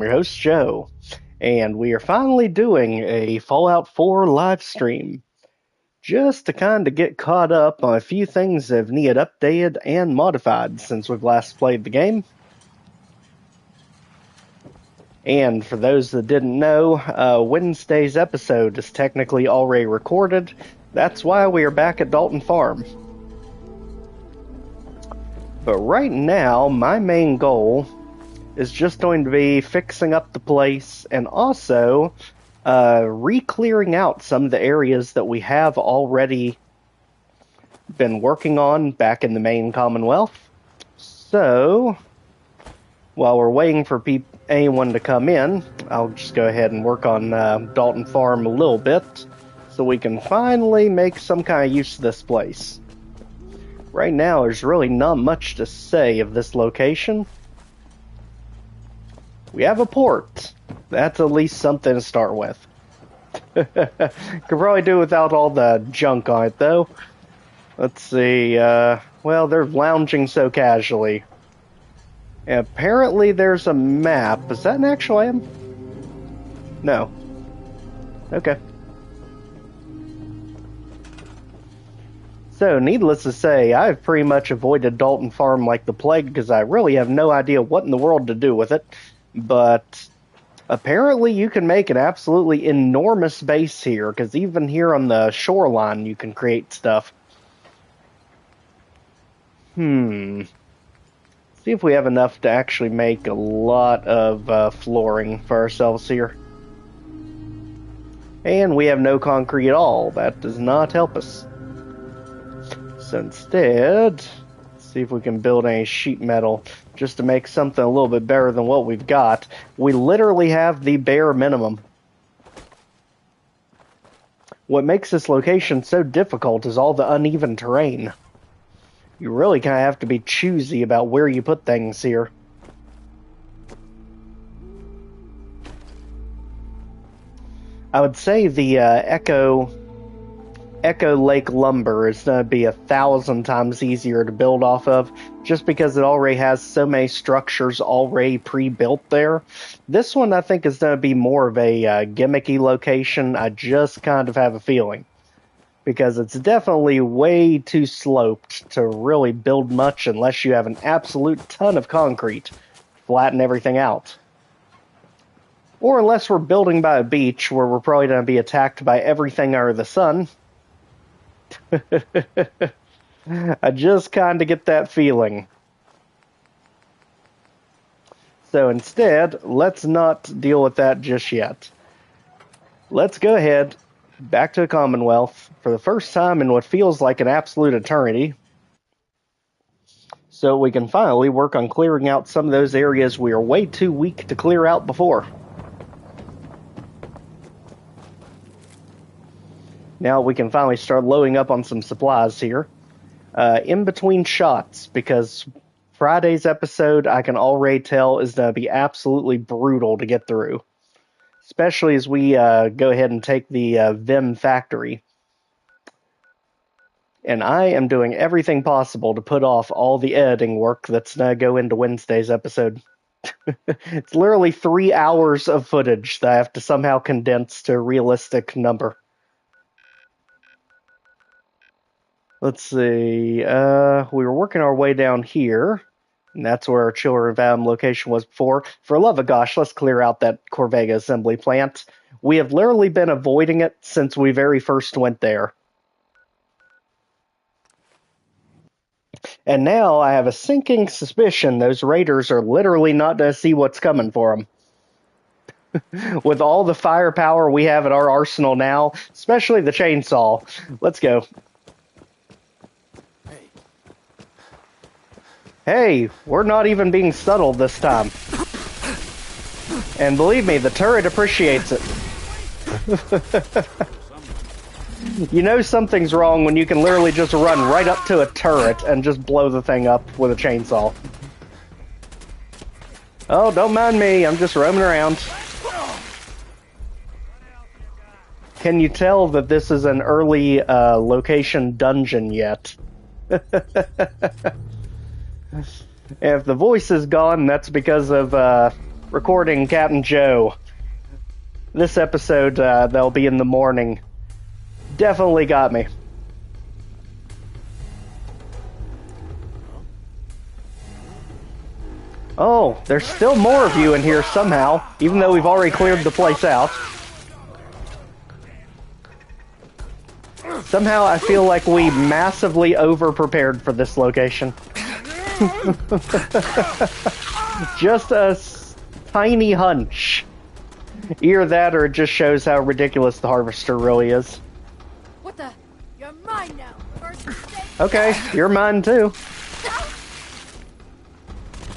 your host Joe, and we are finally doing a Fallout 4 live stream just to kind of get caught up on a few things that have needed updated and modified since we've last played the game. And for those that didn't know, Wednesday's episode is technically already recorded. That's why we are back at Dalton Farm. But right now, my main goal is just going to be fixing up the place and also re-clearing out some of the areas that we have already been working on back in the main Commonwealth. So, while we're waiting for anyone to come in, I'll just go ahead and work on Dalton Farm a little bit so we can finally make some kind of use of this place. Right now, there's really not much to say of this location. We have a port. That's at least something to start with. Could probably do without all the junk on it, though. Let's see. Well, they're lounging so casually. And apparently there's a map. Is that an actual item? No. Okay. So, needless to say, I've pretty much avoided Dalton Farm like the plague because I really have no idea what in the world to do with it. But apparently you can make an absolutely enormous base here, because even here on the shoreline you can create stuff. See if we have enough to actually make a lot of flooring for ourselves here. And we have no concrete at all. That does not help us. So instead, let's see if we can build any sheet metal just to make something a little bit better than what we've got. We literally have the bare minimum. What makes this location so difficult is all the uneven terrain. You really kind of have to be choosy about where you put things here. I would say the Echo Lake lumber is going to be 1,000 times easier to build off of, just because it already has so many structures already pre-built there. This one I think is going to be more of a gimmicky location. I just kind of have a feeling, because it's definitely way too sloped to really build much unless you have an absolute ton of concrete to flatten everything out. Or unless we're building by a beach where we're probably going to be attacked by everything under the sun. I just kind of get that feeling. So instead, let's not deal with that just yet. Let's go ahead, back to the Commonwealth, for the first time in what feels like an absolute eternity, so we can finally work on clearing out some of those areas we are way too weak to clear out before. Now we can finally start loading up on some supplies here. In between shots, because Friday's episode, I can already tell, is going to be absolutely brutal to get through. Especially as we go ahead and take the Vim factory. And I am doing everything possible to put off all the editing work that's going to go into Wednesday's episode. It's literally 3 hours of footage that I have to somehow condense to a realistic number. Let's see, we were working our way down here, and that's where our Children of Adam location was before. For love of gosh, let's clear out that Corvega assembly plant. We have literally been avoiding it since we very first went there. And now I have a sinking suspicion those raiders are literally not going to see what's coming for them. With all the firepower we have at our arsenal now, especially the chainsaw. Let's go. Hey, we're not even being subtle this time. And believe me, the turret appreciates it. You know something's wrong when you can literally just run right up to a turret and just blow the thing up with a chainsaw. Oh, don't mind me, I'm just roaming around. Can you tell that this is an early location dungeon yet? If the voice is gone, that's because of recording Captain Joe. This episode, that'll be in the morning. Definitely got me. Oh, there's still more of you in here somehow, even though we've already cleared the place out. Somehow I feel like we massively over-prepared for this location. Just a tiny hunch. Either that or it just shows how ridiculous the Harvester really is. What the? You're mine now. First mistake. Okay, you're mine too.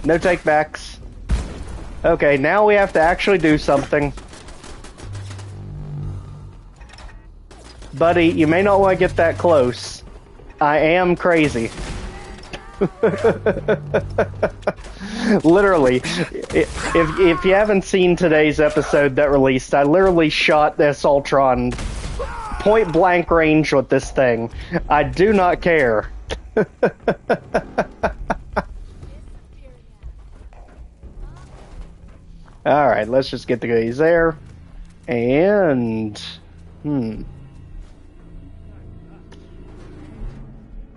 No takebacks. Okay, now we have to actually do something. Buddy, you may not want to get that close. I am crazy. Literally, if you haven't seen today's episode that released, I literally shot this Ultron point blank range with this thing. I do not care. Alright, let's just get the goodies there. And...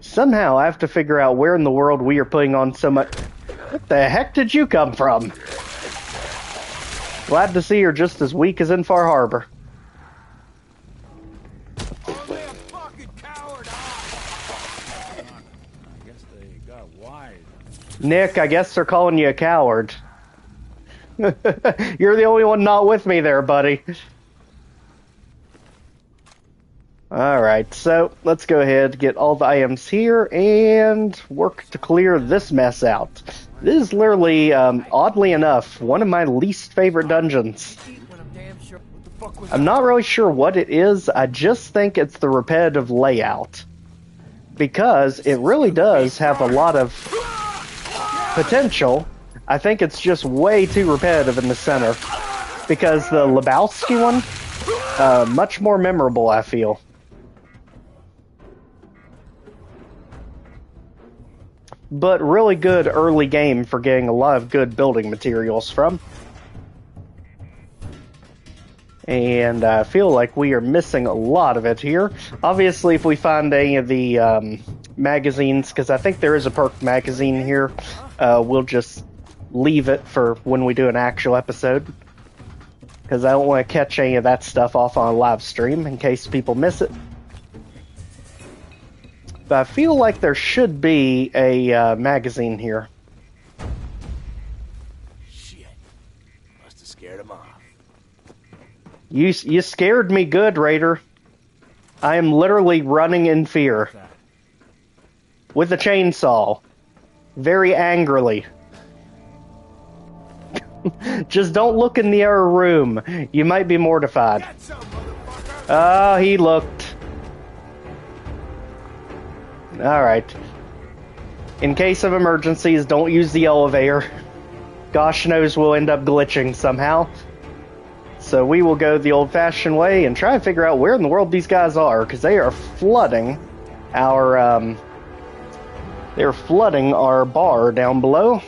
Somehow I have to figure out where in the world we are putting on so much... What the heck did you come from? Glad to see you're just as weak as in Far Harbor. Only a fucking coward. I guess they got wise. Nick, I guess they're calling you a coward. You're the only one not with me there, buddy. Alright, so let's go ahead, get all the items here, and work to clear this mess out. This is literally, oddly enough, one of my least favorite dungeons. I'm not really sure what it is, I just think it's the repetitive layout. Because it really does have a lot of potential. I think it's just way too repetitive in the center. Because the Lebowski one, much more memorable, I feel. But really good early game for getting a lot of good building materials from. And I feel like we are missing a lot of it here. Obviously, if we find any of the magazines, because I think there is a perk magazine here, we'll just leave it for when we do an actual episode. Because I don't want to catch any of that stuff off on a live stream in case people miss it. But I feel like there should be a magazine here. Shit. Must have scared him off. You scared me good, Raider. I am literally running in fear. With a chainsaw. Very angrily. Just don't look in the other room. You might be mortified. Oh, he looked. Alright. In case of emergencies, don't use the elevator. Gosh knows we'll end up glitching somehow. So we will go the old-fashioned way and try and figure out where in the world these guys are, because they are flooding our, they're flooding our bar down below.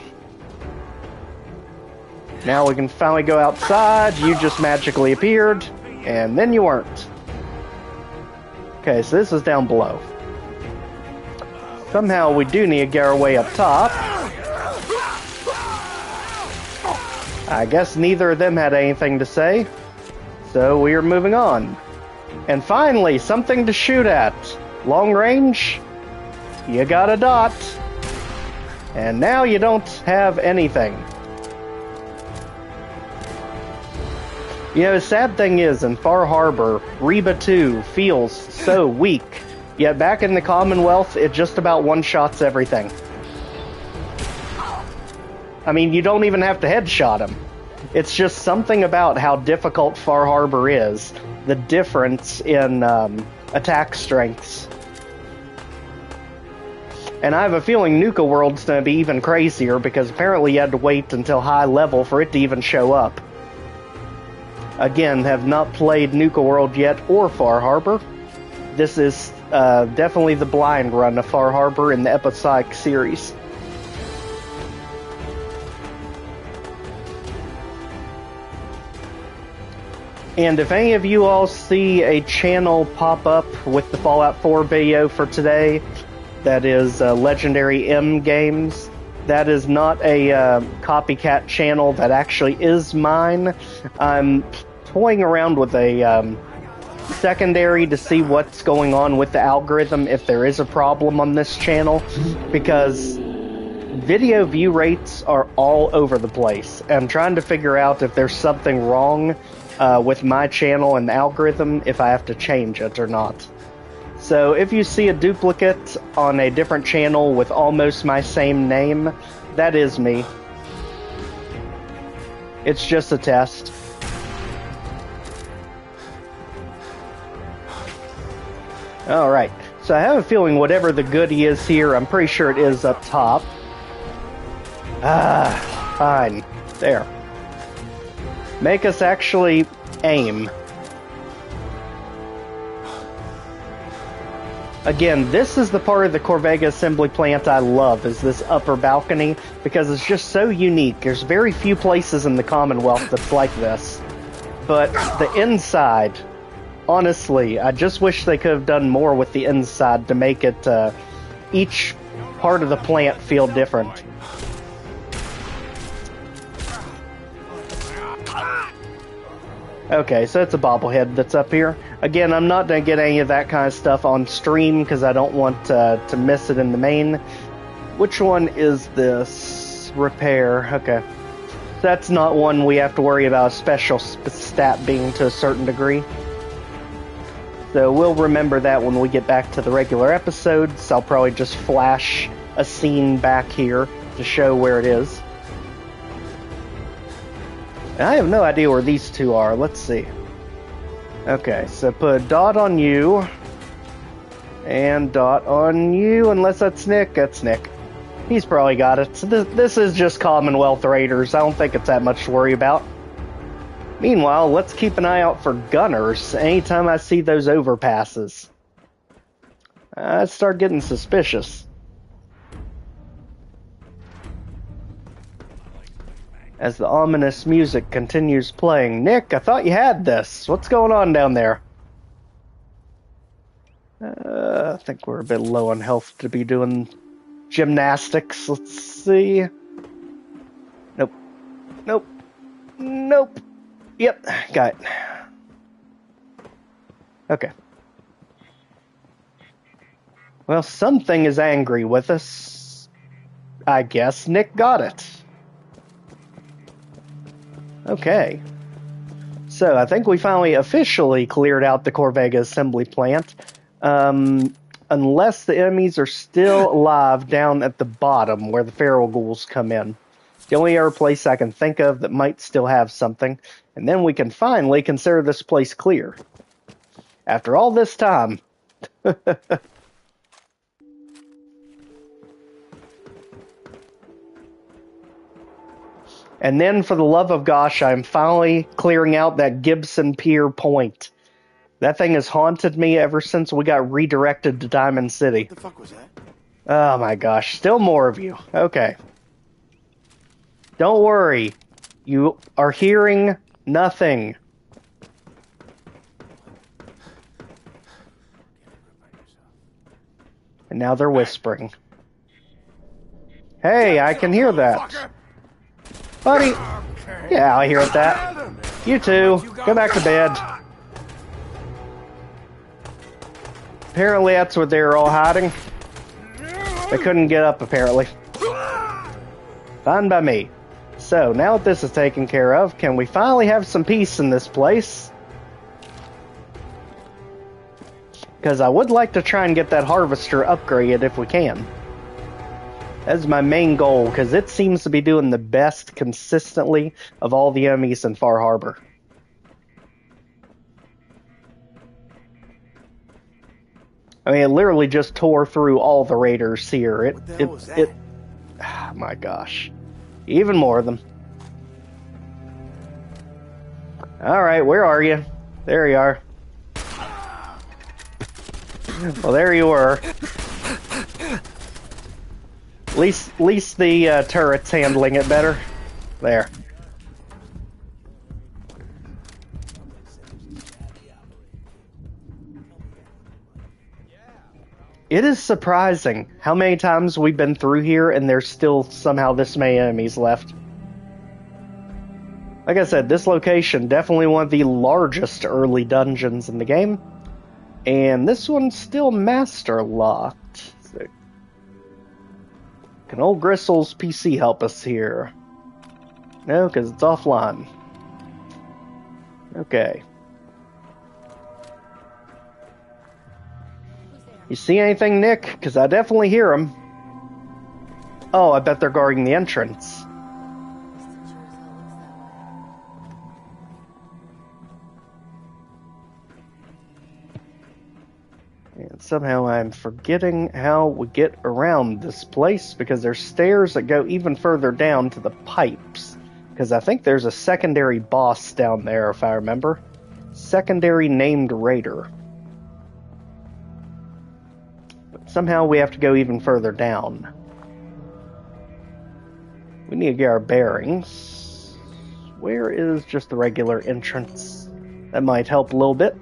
Now we can finally go outside. You just magically appeared, and then you weren't. Okay, so this is down below. Somehow we do need to get our way up top. I guess neither of them had anything to say, so we are moving on. And finally, something to shoot at. Long range, you got a dot. And now you don't have anything. You know, the sad thing is, in Far Harbor, Reba 2 feels so weak. Yet back in the Commonwealth, it just about one-shots everything. I mean, you don't even have to headshot him. It's just something about how difficult Far Harbor is. The difference in attack strengths. And I have a feeling Nuka World's going to be even crazier, because apparently you had to wait until high level for it to even show up. Again, have not played Nuka World yet or Far Harbor. This is definitely the blind run of Far Harbor in the episodic series. And if any of you all see a channel pop up with the Fallout 4 video for today, that is Legendary M Games, that is not a copycat channel. That actually is mine. I'm toying around with a secondary to see what's going on with the algorithm, if there is a problem on this channel, because video view rates are all over the place. I'm trying to figure out if there's something wrong with my channel and the algorithm, if I have to change it or not. So if you see a duplicate on a different channel with almost my same name, that is me. It's just a test. Alright, so I have a feeling whatever the goodie is here, I'm pretty sure it is up top. Ah, fine. There. Make us actually aim. Again, this is the part of the Corvega assembly plant I love, is this upper balcony, because it's just so unique. There's very few places in the Commonwealth that's like this. But the inside, honestly, I just wish they could have done more with the inside to make it, each part of the plant feel different. Okay, so it's a bobblehead that's up here. Again, I'm not going to get any of that kind of stuff on stream because I don't want to miss it in the main. Which one is this? Repair. Okay. That's not one we have to worry about a special stat being to a certain degree. So we'll remember that when we get back to the regular episodes. I'll probably just flash a scene back here to show where it is. I have no idea where these two are. Let's see. Okay, so put a dot on you. And dot on you. Unless that's Nick. That's Nick. He's probably got it. So this is just Commonwealth Raiders. I don't think it's that much to worry about. Meanwhile, let's keep an eye out for gunners anytime I see those overpasses. I start getting suspicious. As the ominous music continues playing. Nick, I thought you had this. What's going on down there? I think we're a bit low on health to be doing gymnastics. Let's see. Nope. Nope. Nope. Yep, got it. Okay. Well, something is angry with us. I guess Nick got it. Okay. So, I think we finally officially cleared out the Corvega assembly plant. Unless the enemies are still alive down at the bottom where the feral ghouls come in. The only other place I can think of that might still have something. And then we can finally consider this place clear. After all this time. And then, for the love of gosh, I'm finally clearing out that Gibson Pier Point. That thing has haunted me ever since we got redirected to Diamond City. What the fuck was that? Oh my gosh, still more of you. Okay. Don't worry. You are hearing nothing. And now they're whispering. Hey, I can hear that. Buddy. Yeah, I hear that. You too. Go back to bed. Apparently that's where they were all hiding. They couldn't get up, apparently. Fine by me. So, now that this is taken care of, can we finally have some peace in this place? Because I would like to try and get that harvester upgraded if we can. That's my main goal, because it seems to be doing the best consistently of all the enemies in Far Harbor. I mean, it literally just tore through all the raiders here. Oh my gosh. Even more of them. Alright, where are you? There you are. Well, there you were. At least the turret's handling it better. There. It is surprising how many times we've been through here and there's still somehow this many enemies left. Like I said, this location, definitely one of the largest early dungeons in the game. And this one's still master locked. So, can old Gristle's PC help us here? No, because it's offline. Okay. You see anything, Nick? Because I definitely hear them. Oh, I bet they're guarding the entrance. And somehow I'm forgetting how we get around this place because there's stairs that go even further down to the pipes. Because I think there's a secondary boss down there, if I remember. Secondary named Raider. But somehow we have to go even further down. We need to get our bearings. Where is just the regular entrance? That might help a little bit.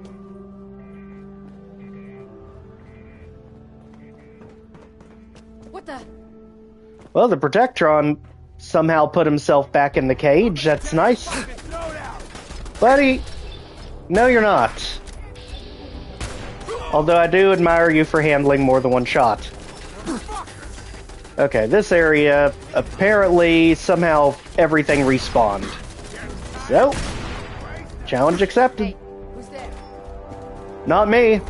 What the? Well, the Protectron somehow put himself back in the cage. That's nice. Buddy, no you're not. Although I do admire you for handling more than one shot. Okay, this area, apparently, somehow everything respawned. So, challenge accepted. Hey, who's there? Not me.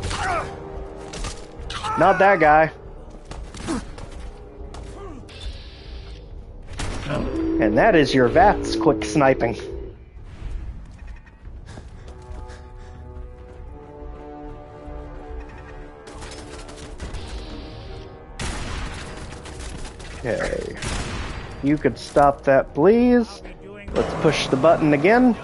Not that guy. And that is your VATS quick sniping. Okay. You could stop that, please. Let's push the button again.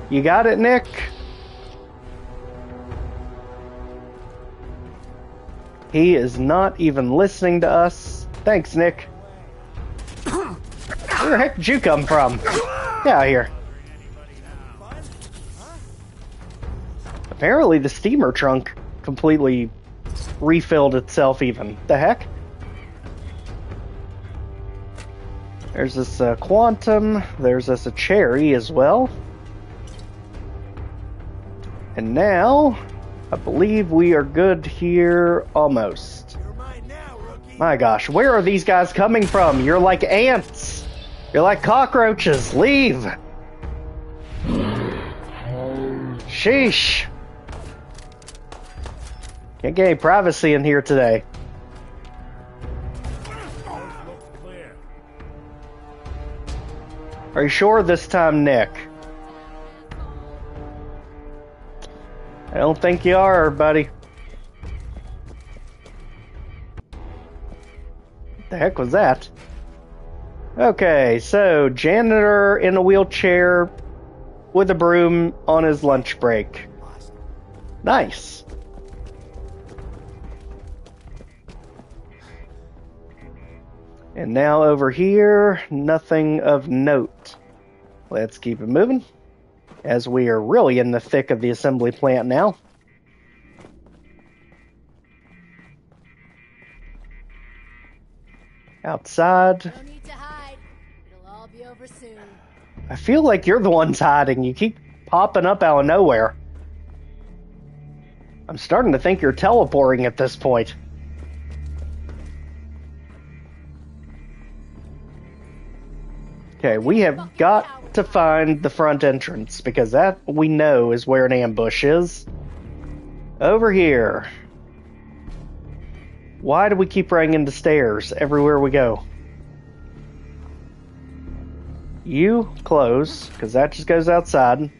You got it, Nick? He is not even listening to us. Thanks, Nick. Where the heck did you come from? Get out of here. Apparently the steamer trunk completely refilled itself even. The heck? There's this quantum. There's this a cherry as well. And now, I believe we are good here almost. My gosh, where are these guys coming from? You're like ants. You're like cockroaches. Leave. Sheesh. Can't get any privacy in here today. Are you sure this time, Nick? I don't think you are, buddy. What the heck was that? Okay, so janitor in a wheelchair with a broom on his lunch break. Nice. And now over here, nothing of note. Let's keep it moving, as we are really in the thick of the assembly plant now. Outside. No need to hide. It'll all be over soon. I feel like you're the ones hiding. You keep popping up out of nowhere. I'm starting to think you're teleporting at this point. Okay, we have got to find the front entrance, because that, we know, is where an ambush is. Over here. Why do we keep running into stairs everywhere we go? You close, because that just goes outside.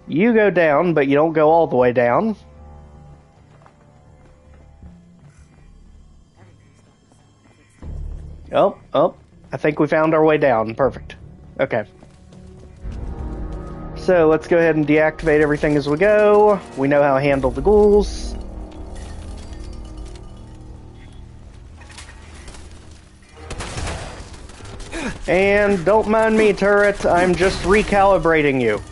You go down, but you don't go all the way down. Oh, I think we found our way down. Perfect. Okay. So let's go ahead and deactivate everything as we go. We know how to handle the ghouls. And don't mind me, turret. I'm just recalibrating you.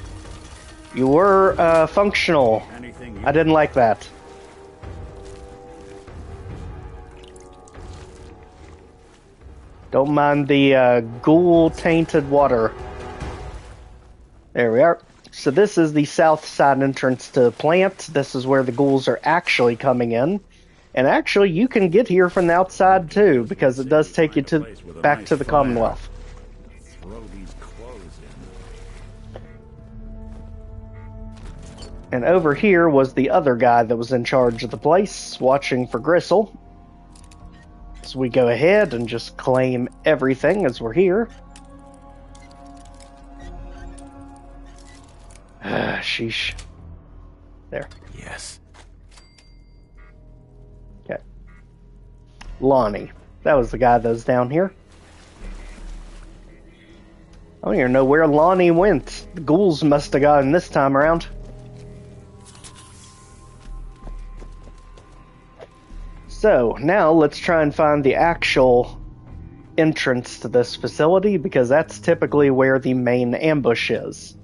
You were functional. Anything I didn't like that. Don't mind the ghoul-tainted water. There we are. So this is the south side entrance to the plant. This is where the ghouls are actually coming in. And actually, you can get here from the outside too, because it does take you to back to the Commonwealth. throw these clothes in? And over here was the other guy that was in charge of the place, watching for Gristle. So we go ahead and just claim everything as we're here. Sheesh. There. Yes. Okay. Lonnie. That was the guy that was down here. I don't even know where Lonnie went. The ghouls must have gotten this time around. So, now let's try and find the actual entrance to this facility, because that's typically where the main ambush is.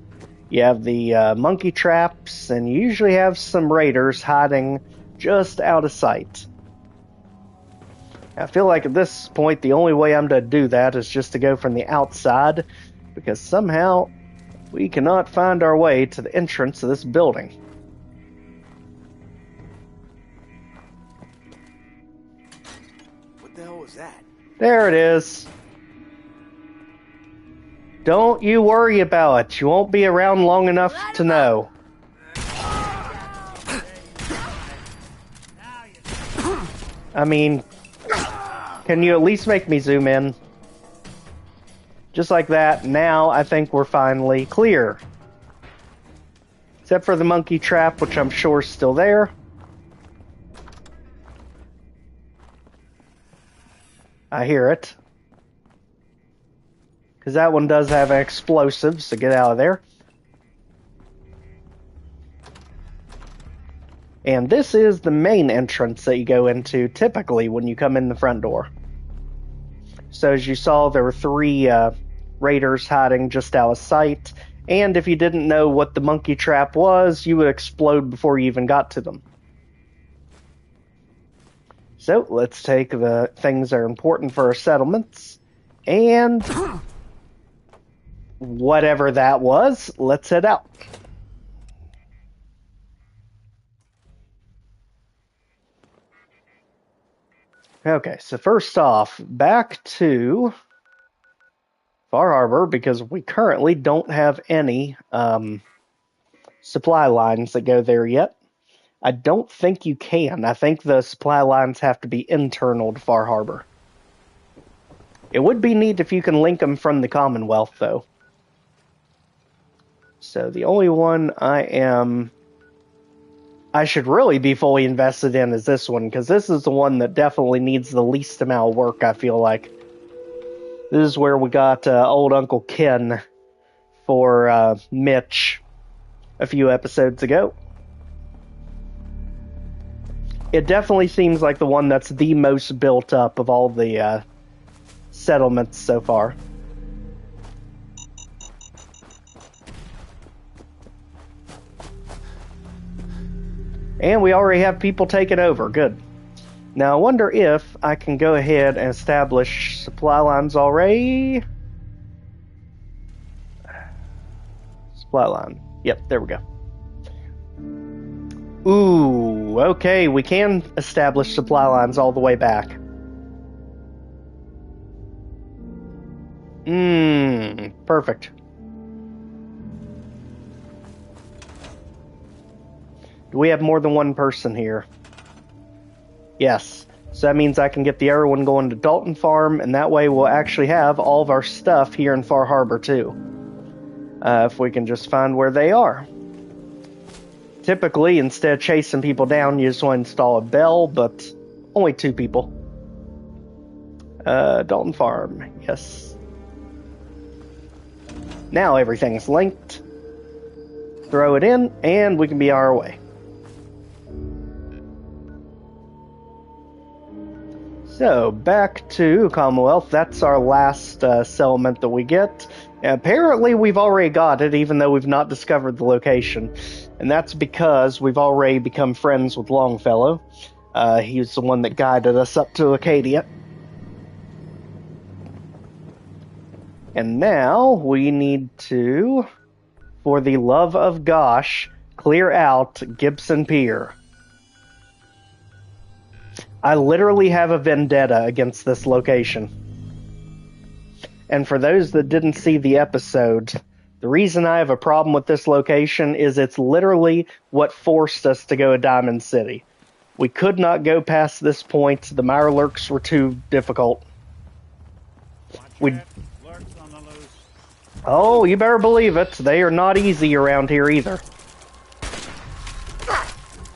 You have the monkey traps, and you usually have some raiders hiding just out of sight. I feel like at this point, the only way I'm to do that is just to go from the outside, because somehow we cannot find our way to the entrance of this building. What the hell was that? There it is. Don't you worry about it. You won't be around long enough to know. I mean, can you at least make me zoom in? Just like that. Now I think we're finally clear. Except for the monkey trap, which I'm sure is still there. I hear it. Because that one does have explosives, so get out of there. And this is the main entrance that you go into typically when you come in the front door. So as you saw, there were 3 raiders hiding just out of sight. And if you didn't know what the monkey trap was, you would explode before you even got to them. So let's take the things that are important for our settlements. And whatever that was, let's head out. Okay, so first off, back to Far Harbor, because we currently don't have any supply lines that go there yet. I don't think you can. I think the supply lines have to be internal to Far Harbor. It would be neat if you can link them from the Commonwealth, though. So the only one I should really be fully invested in is this one, because this is the one that definitely needs the least amount of work, I feel like. This is where we got old Uncle Ken for Mitch a few episodes ago. It definitely seems like the one that's the most built up of all the settlements so far. And we already have people taking over. Good. Now I wonder if I can go ahead and establish supply lines already. Supply line. Yep, there we go. Ooh, okay, we can establish supply lines all the way back. Perfect. Do we have more than one person here? Yes. So that means I can get the other one going to Dalton Farm, and that way we'll actually have all of our stuff here in Far Harbor too. If we can just find where they are. Typically, instead of chasing people down, you just want to install a bell, but only 2 people. Dalton Farm, yes. Now everything's linked. Throw it in, and we can be on our way. So, back to Commonwealth. That's our last settlement that we get. And apparently we've already got it, even though we've not discovered the location. And that's because we've already become friends with Longfellow. He's the one that guided us up to Acadia. And now we need to, for the love of gosh, clear out Gibson Pier. I literally have a vendetta against this location. And for those that didn't see the episode, the reason I have a problem with this location is it's literally what forced us to go to Diamond City. We could not go past this point. The Mirelurks were too difficult. Oh, you better believe it. They are not easy around here either.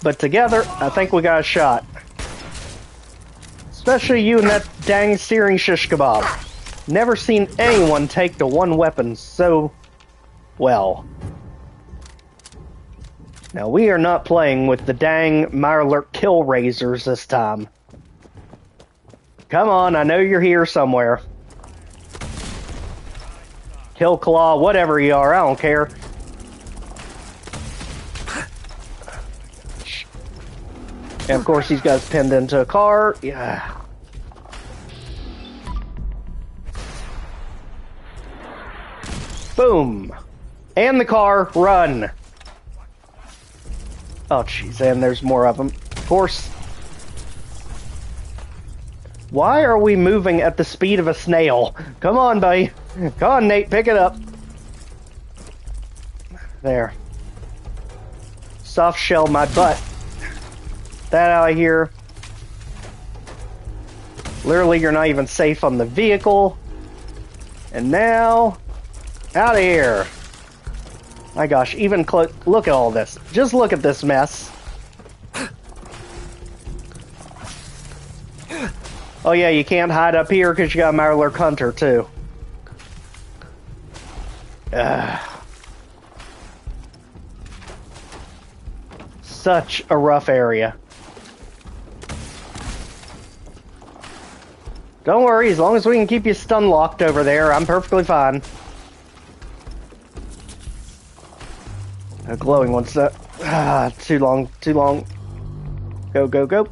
But together, I think we got a shot. Especially you and that dang searing shish kebab. Never seen anyone take to one weapon so well. Now, we are not playing with the dang Mirelurk kill razors this time. Come on, I know you're here somewhere. Kill Claw, whatever you are, I don't care. And of course these guys pinned into a car. Yeah. Boom. And the car, run. Oh jeez, and there's more of them. Of course. Why are we moving at the speed of a snail? Come on, buddy. Come on, Nate, pick it up. There. Soft shell my butt. That out of here. Literally, you're not even safe on the vehicle. And now, out of here. My gosh, even look at all this. Just look at this mess. Oh yeah, you can't hide up here because you got a Mirelurk Hunter too. Such a rough area. Don't worry, as long as we can keep you stun locked over there, I'm perfectly fine. A glowing one's too long, too long. Go, go, go.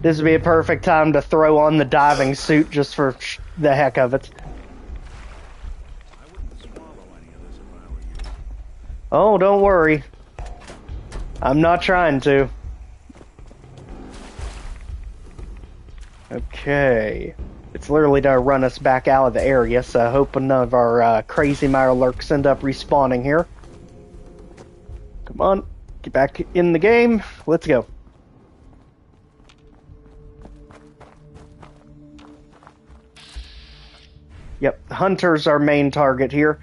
This would be a perfect time to throw on the diving suit just for the heck of it. Oh, don't worry. I'm not trying to. Okay. It's literally to run us back out of the area, so I hope none of our crazy Mirelurks end up respawning here. Come on. Get back in the game. Let's go. Yep, Hunter's our main target here,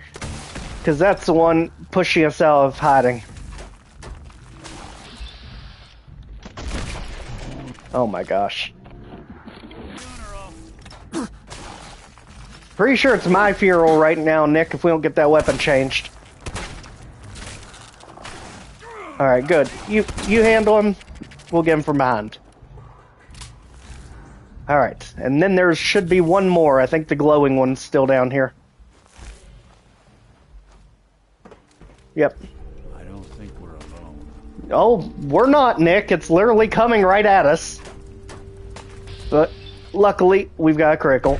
because that's the one pushing us out of hiding. Oh my gosh. Pretty sure it's my funeral right now, Nick, if we don't get that weapon changed. Alright, good. You handle him, we'll get him from behind. Alright, and then there should be one more. I think the glowing one's still down here. Yep. I don't think we're alone. Oh, we're not, Nick. It's literally coming right at us. But luckily, we've got a critical.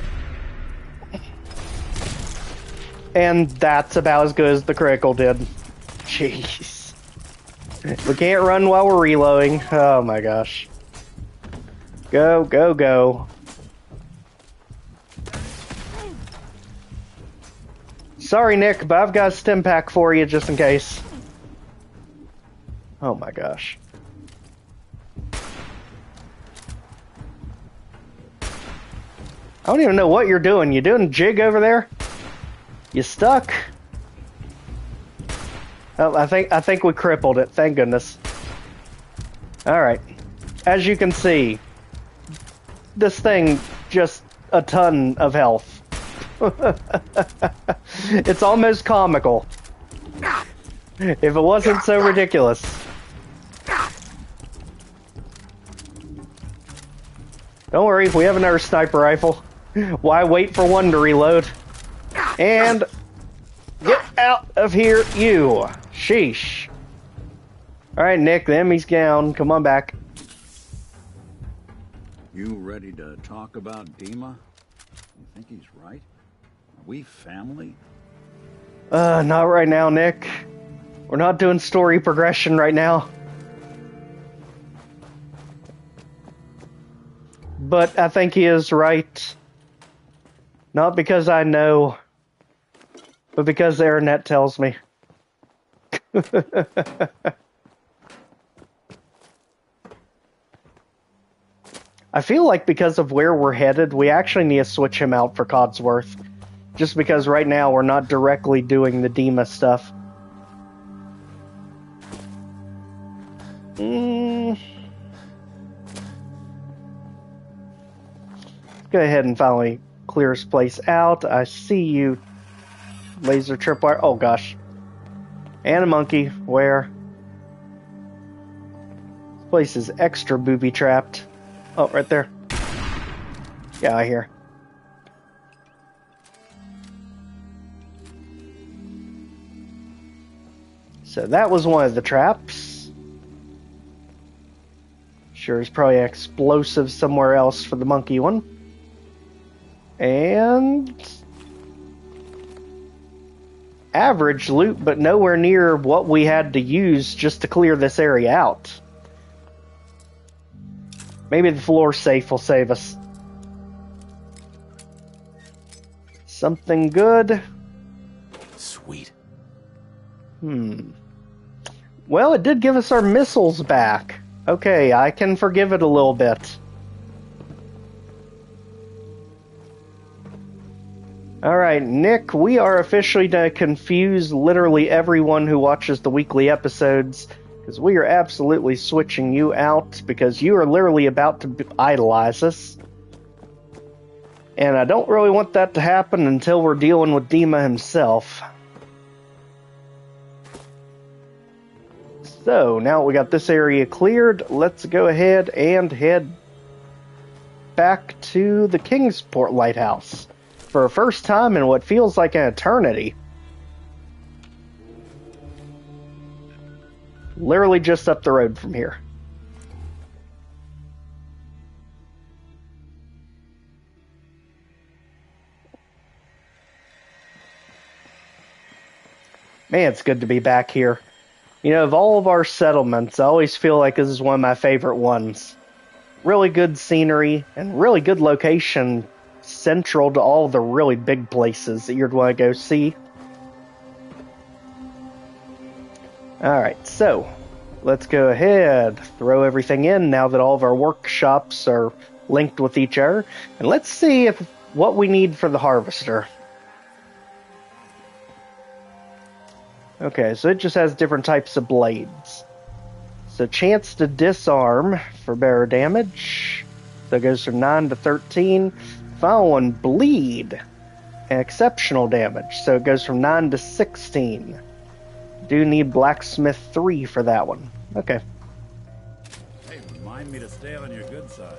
And that's about as good as the critical did. Jeez. We can't run while we're reloading. Oh my gosh. Go, go, go. Sorry, Nick, but I've got a stim pack for you just in case. Oh my gosh. I don't even know what you're doing. You doing jig over there? You stuck? Oh, I think we crippled it. Thank goodness. All right. As you can see, this thing just a ton of health. It's almost comical. If it wasn't so ridiculous. Don't worry, we have another sniper rifle. Why wait for one to reload? And get out of here, you. Sheesh. Alright, Nick, the enemy's down. Come on back. You ready to talk about Dima? You think he's right? Are we family? Not right now, Nick. We're not doing story progression right now. But I think he is right. Not because I know, but because the internet tells me. I feel like because of where we're headed, we actually need to switch him out for Codsworth. Just because right now we're not directly doing the Dima stuff. Go ahead and finally clear this place out. I see you, laser tripwire. Oh gosh. And a monkey. Where? This place is extra booby trapped. Oh, right there. Get out of here. So that was one of the traps. Sure, there's probably an explosive somewhere else for the monkey one. And average loot, but nowhere near what we had to use just to clear this area out. Maybe the floor safe will save us. Something good. Sweet. Well, it did give us our missiles back. Okay, I can forgive it a little bit. Alright, Nick, we are officially going to confuse literally everyone who watches the weekly episodes, because we are absolutely switching you out, because you are literally about to idolize us. And I don't really want that to happen until we're dealing with Dima himself. So, now we got this area cleared, let's go ahead and head back to the Kingsport Lighthouse. For a first time in what feels like an eternity. Literally just up the road from here. Man, it's good to be back here. You know, of all of our settlements, I always feel like this is one of my favorite ones. Really good scenery and really good location, central to all the really big places that you'd want to go see. Alright, so let's go ahead, throw everything in now that all of our workshops are linked with each other, and let's see if what we need for the harvester. Okay, so it just has different types of blades. So chance to disarm for better damage. So it goes from 9 to 13. Final one, bleed. And exceptional damage. So it goes from 9 to 16. Do need blacksmith 3 for that one. Okay. Hey, remind me to stay on your good side.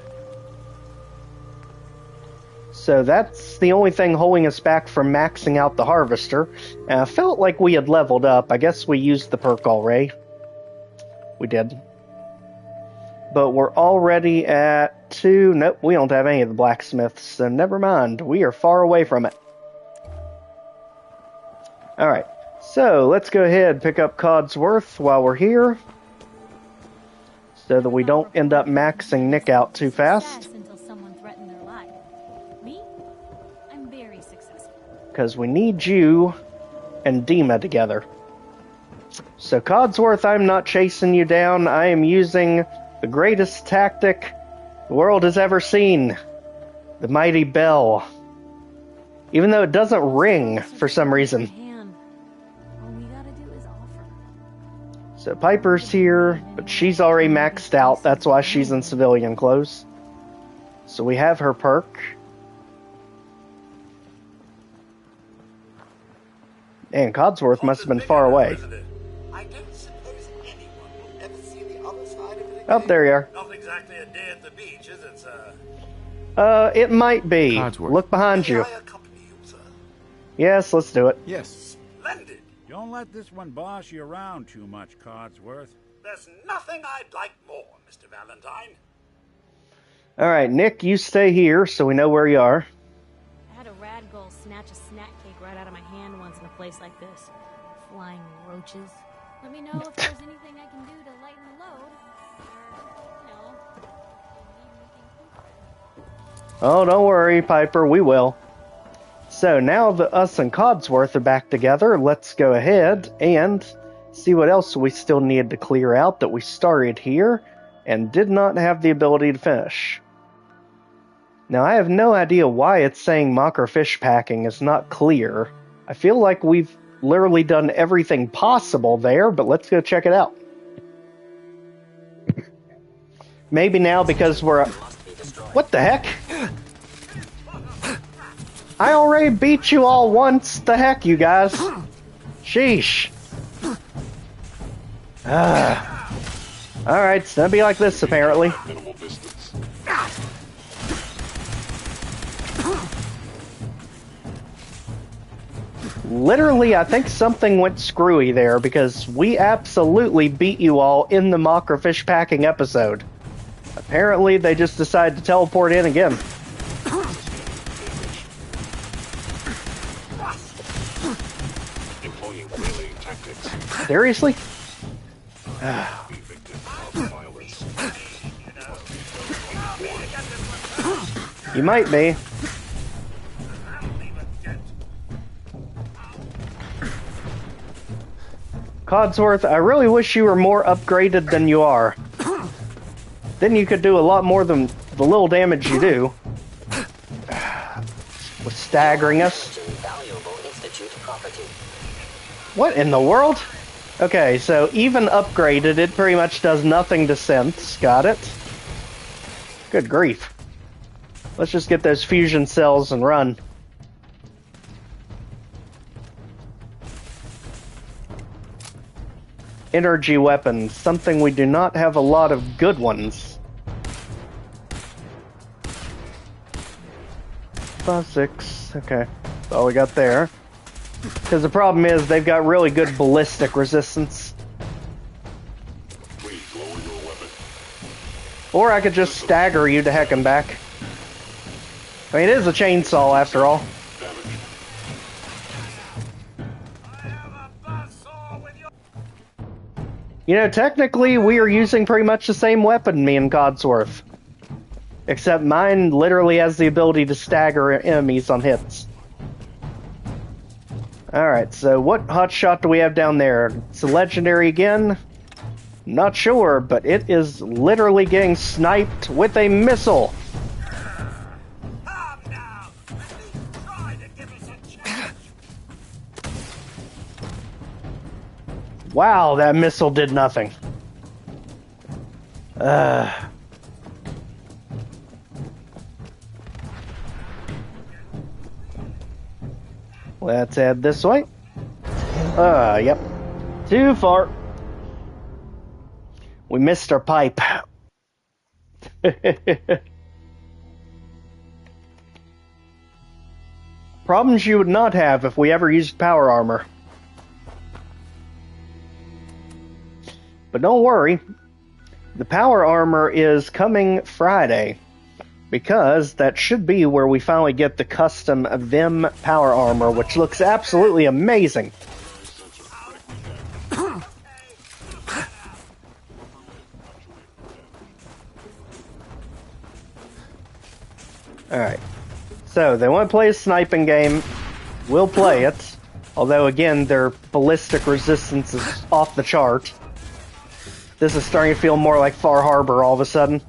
So that's the only thing holding us back from maxing out the harvester. And I felt like we had leveled up. I guess we used the perk already. We did. But we're already at 2. Nope, we don't have any of the blacksmiths, so never mind. We are far away from it. Alright, so let's go ahead and pick up Codsworth while we're here. So that we don't end up maxing Nick out too fast. Until someone threatened their life. Me? I'm very successful. Because we need you and Dima together. So Codsworth, I'm not chasing you down. I am using the greatest tactic the world has ever seen. The mighty bell. Even though it doesn't ring for some reason. All we gotta do is offer. So Piper's here, but she's already maxed out. That's why she's in civilian clothes. So we have her perk. And Codsworth must have been far away. I don't suppose anyone will ever see the other side of it again. Oh, there you are. Not exactly a day at the beach, is it, sir? It might be. Codsworth. Look behind May you. I accompany you, sir? Yes, let's do it. Yes. Splendid. Don't let this one boss you around too much, Codsworth. There's nothing I'd like more, Mr. Valentine. Alright, Nick, you stay here so we know where you are. I had a rad gull snatch a snack cake right out of my hand once in a place like this. Flying roaches. Let me know if there's anything I can do to lighten the load. Or, you know, if you need anything. Oh, don't worry, Piper, we will. So now that us and Codsworth are back together, let's go ahead and see what else we still need to clear out that we started here and did not have the ability to finish. Now, I have no idea why it's saying Mocker fish packing is not clear. I feel like we've literally done everything possible there, but let's go check it out. Maybe now because we're... What the heck? I already beat you all once. The heck, you guys? Sheesh. Alright, it's gonna be like this, apparently. Literally, I think something went screwy there, because we absolutely beat you all in the Mocker fish packing episode. Apparently, they just decided to teleport in again. Seriously? You might be. Codsworth, I really wish you were more upgraded than you are. Then you could do a lot more than the little damage you do. With staggering us. What in the world? Okay, so even upgraded, it pretty much does nothing to sense. Got it? Good grief. Let's just get those fusion cells and run. Energy weapons, something we do not have a lot of good ones. 5, 6, okay. That's all we got there. Because the problem is, they've got really good ballistic resistance. Or I could just stagger you to heck and back. I mean, it is a chainsaw after all. You know, technically, we are using pretty much the same weapon, me and Codsworth. Except mine literally has the ability to stagger enemies on hits. Alright, so what hotshot do we have down there? It's a legendary again? Not sure, but it is literally getting sniped with a missile. Wow, that missile did nothing. Let's head this way. Yep. Too far. We missed our pipe. Problems you would not have if we ever used power armor. But don't worry, the power armor is coming Friday, because that should be where we finally get the custom Vim power armor, which looks absolutely amazing. Alright, so they want to play a sniping game, we'll play it, although again their ballistic resistance is off the chart. This is starting to feel more like Far Harbor all of a sudden.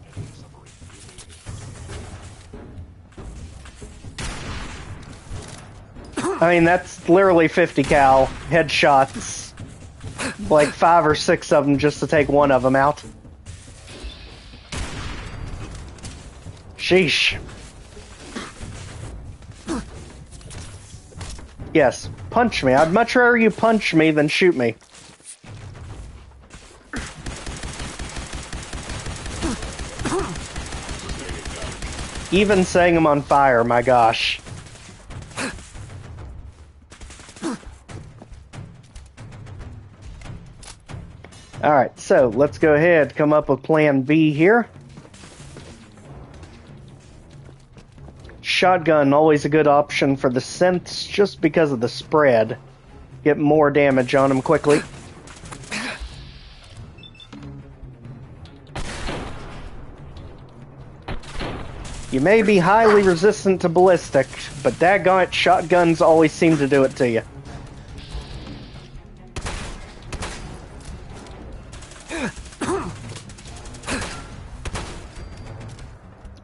I mean, that's literally 50 cal headshots. Like 5 or 6 of them just to take one of them out. Sheesh. Yes, punch me. I'd much rather you punch me than shoot me. Even setting them on fire, my gosh. Alright, so let's go ahead, come up with plan B here. Shotgun, always a good option for the synths, just because of the spread. Get more damage on them quickly. You may be highly resistant to ballistic, but daggone it, shotguns always seem to do it to you.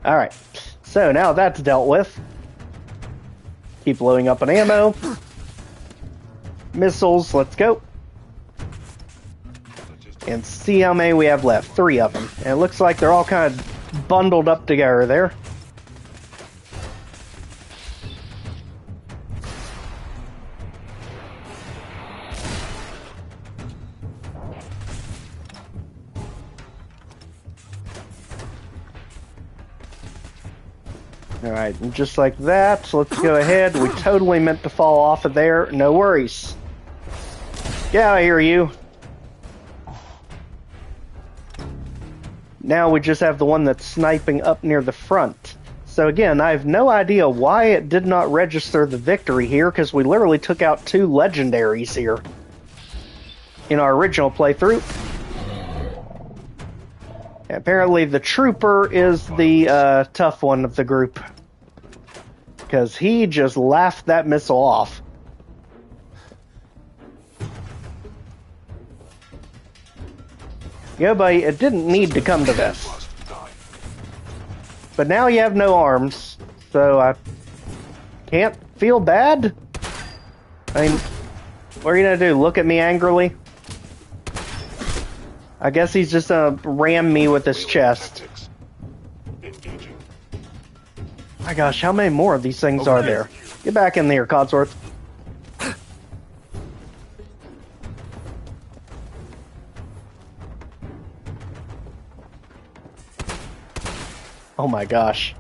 Alright, so now that's dealt with. Keep loading up on ammo. Missiles, let's go. And see how many we have left. 3 of them. And it looks like they're all kind of bundled up together there. Alright, and just like that, so let's go ahead. We totally meant to fall off of there. No worries. Get out of here, you. Now we just have the one that's sniping up near the front. So again, I have no idea why it did not register the victory here, because we literally took out 2 legendaries here in our original playthrough. Apparently the trooper is the tough one of the group, because he just laughed that missile off. Yeah, buddy, it didn't need to come to this. But now you have no arms, so I can't feel bad? I mean, what are you gonna do, look at me angrily? I guess he's just gonna ram me with his chest. My gosh, how many more of these things are there? Get back in there, Codsworth. Oh my gosh.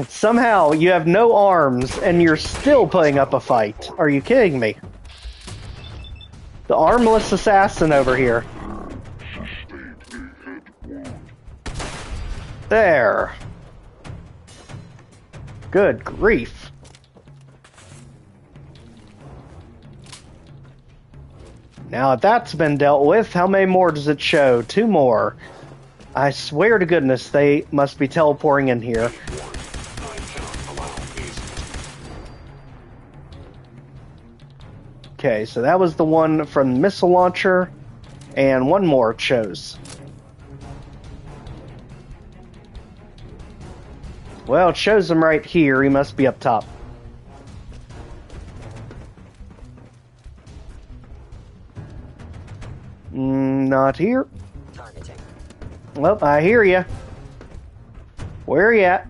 Somehow you have no arms and you're still putting up a fight. Are you kidding me? The armless assassin over here. There. Good grief. Now that's been dealt with, how many more does it show? 2 more. I swear to goodness they must be teleporting in here. Okay, so that was the one from the missile launcher, and 1 more it shows. Well, it shows him right here. He must be up top. Not here. Well, I hear you. Where are you at?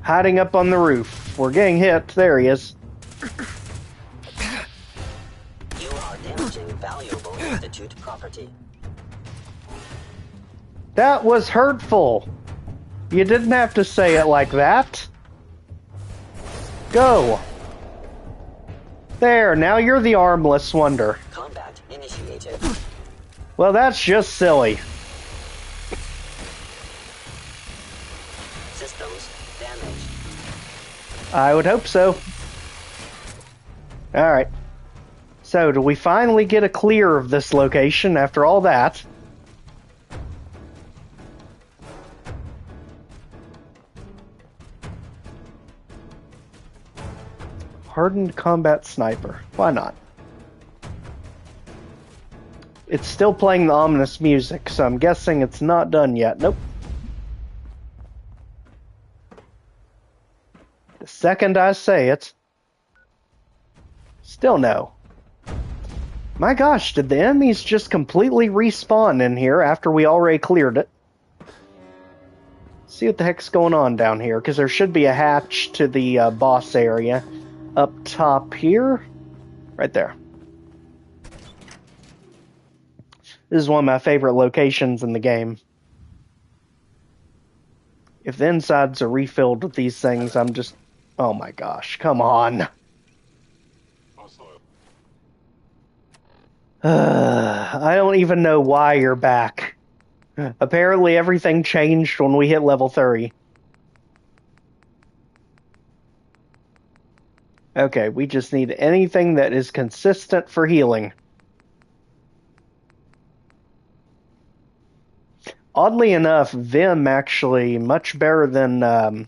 Hiding up on the roof. We're getting hit. There he is. You are damaging valuable Institute property. That was hurtful. You didn't have to say it like that. Go. There, now you're the armless wonder. Combat initiated. Well, that's just silly. Systems damaged. I would hope so. Alright. So, do we finally get a clear of this location after all that? Hardened combat sniper. Why not? It's still playing the ominous music, so I'm guessing it's not done yet. Nope. The second I say it, still no. My gosh, did the enemies just completely respawn in here after we already cleared it? See what the heck's going on down here, because there should be a hatch to the boss area up top here. Right there. This is one of my favorite locations in the game. If the insides are refilled with these things, I'm just... Oh my gosh, come on. I don't even know why you're back. Apparently everything changed when we hit level 30. Okay, we just need anything that is consistent for healing. Oddly enough, Vim actually much better than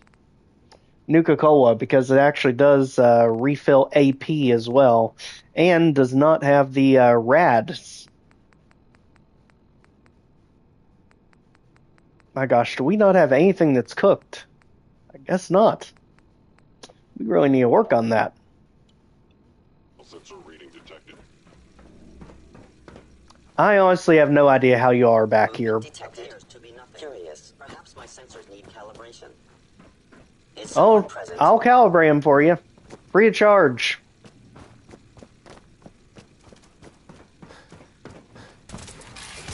Nuka-Cola because it actually does refill AP as well and does not have the RADs. My gosh, do we not have anything that's cooked? I guess not. We really need to work on that. Sensor reading detected. I honestly have no idea how you are back here. Appears to be nothing. Curious. Perhaps my sensors need calibration. Is Oh, someone present? I'll calibrate them for you. Free of charge.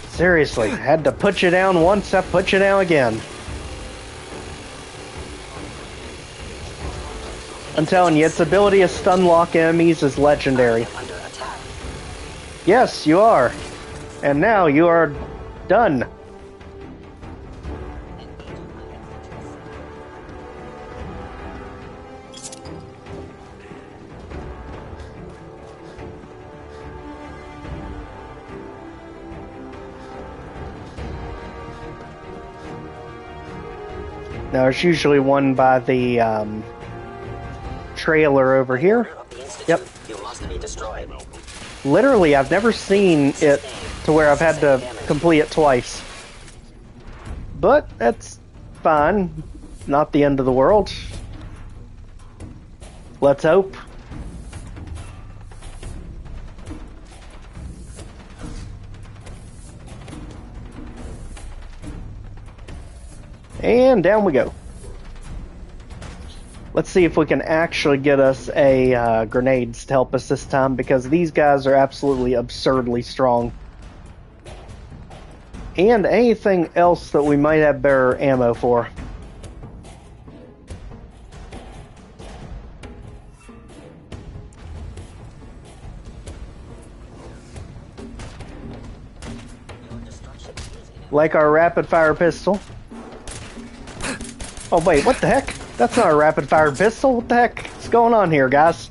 Seriously, had to put you down once, I put you down again. I'm telling you, its ability to stun lock enemies is legendary. Under attack. Yes, you are. And now you are done. Now, there's usually one by the trailer over here. Of the Institute, Yep. You must be destroyed. Literally, I've never seen it to where I've had to complete it twice. But that's fine. Not the end of the world. Let's hope. And down we go. Let's see if we can actually get us a grenades to help us this time, because these guys are absolutely absurdly strong. And anything else that we might have better ammo for. Like our rapid fire pistol. Oh wait, what the heck? That's not a rapid fire pistol. What the heck is going on here, guys?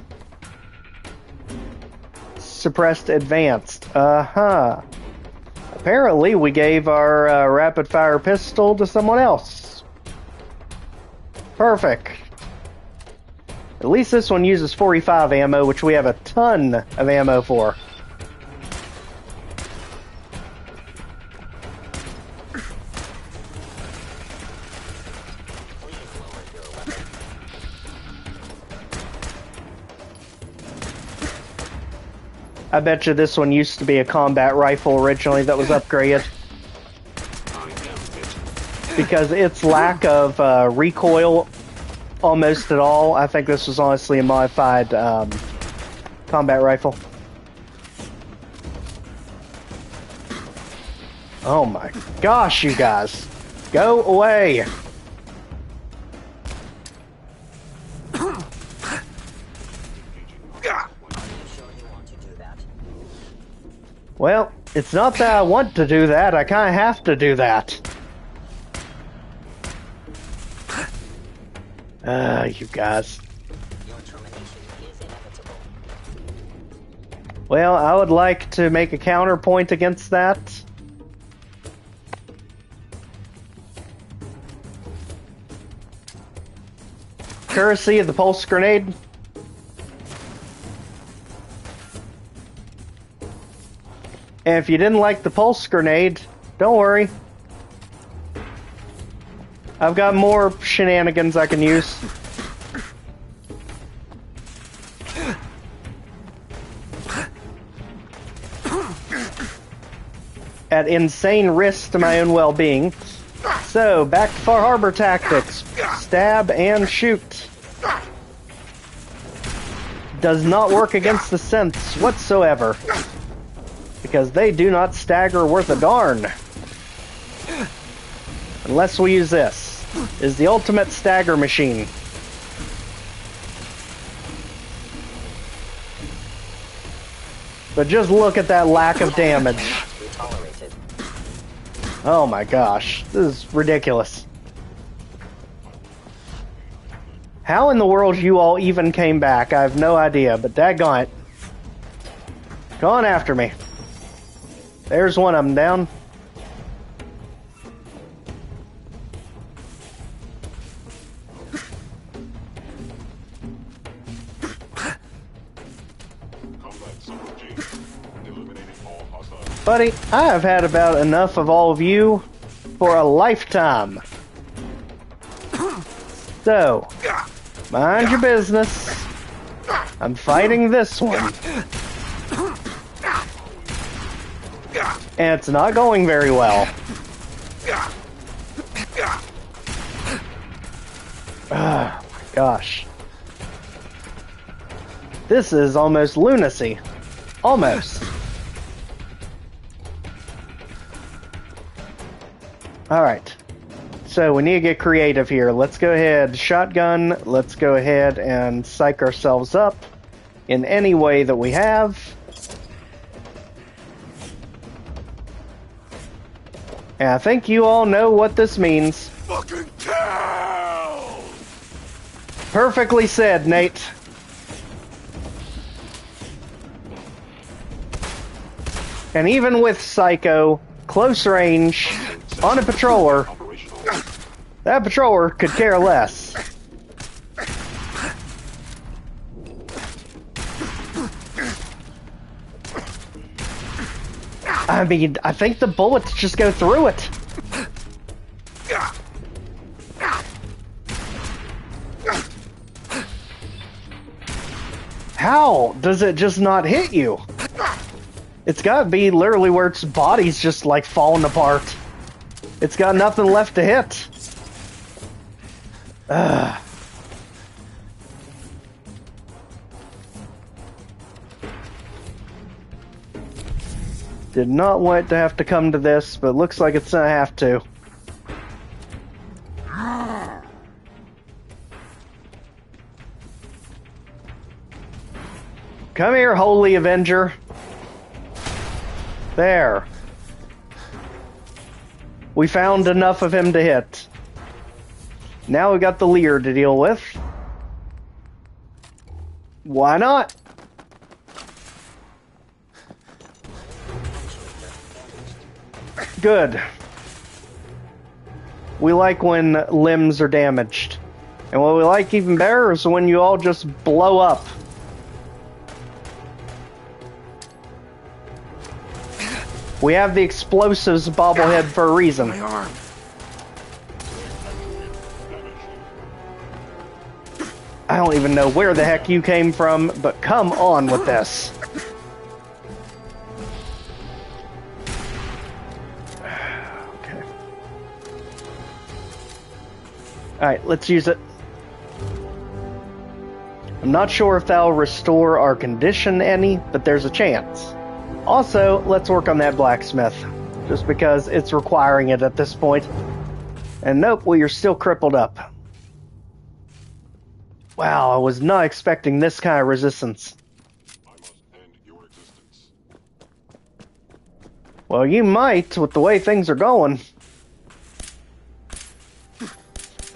Suppressed advanced. Uh-huh. Apparently we gave our rapid fire pistol to someone else. Perfect. At least this one uses 45 ammo, which we have a ton of ammo for. I bet you this one used to be a combat rifle originally that was upgraded. Because its lack of recoil almost at all, I think this was honestly a modified combat rifle. Oh my gosh, you guys. Go away! Well, it's not that I want to do that, I kinda have to do that. You guys. Your termination is inevitable. Well, I would like to make a counterpoint against that. Courtesy of the pulse grenade. And if you didn't like the pulse grenade, don't worry. I've got more shenanigans I can use. At insane risk to my own well-being. So, back to Far Harbor tactics. Stab and shoot. Does not work against the synths whatsoever. Because they do not stagger worth a darn. Unless we use this. is the ultimate stagger machine. But just look at that lack of damage. Be tolerated. Oh my gosh, this is ridiculous. How in the world you all even came back, I have no idea, but daggone it. Go on after me. There's one of them down. Combat subroutine. Eliminating all hostiles. Buddy, I have had about enough of all of you for a lifetime. So, mind your business. I'm fighting this one. And it's not going very well. Oh my gosh. This is almost lunacy. Almost. Alright. So we need to get creative here. Let's go ahead, shotgun. Let's go ahead and psych ourselves up in any way that we have. And I think you all know what this means. Fucking kill! Perfectly said, Nate. And even with Psycho, close range, on a patroller, Operational. that patroller could care less. I mean, I think the bullets just go through it. How does it just not hit you? It's gotta be literally where its body's just like falling apart. It's got nothing left to hit. Ugh. Did not want it to have to come to this, but looks like it's gonna have to. Come here, Holy Avenger. There. We found enough of him to hit. Now we got the leer to deal with. Why not? Good. We like when limbs are damaged. And what we like even better is when you all just blow up. We have the explosives bobblehead for a reason. My arm. I don't even know where the heck you came from, but come on with this. Okay. Alright, let's use it. I'm not sure if that'll restore our condition any, but there's a chance. Also, let's work on that blacksmith, just because it's requiring it at this point. And nope, well, you're still crippled up. Wow, I was not expecting this kind of resistance. I must end your existence. Well, you might, with the way things are going.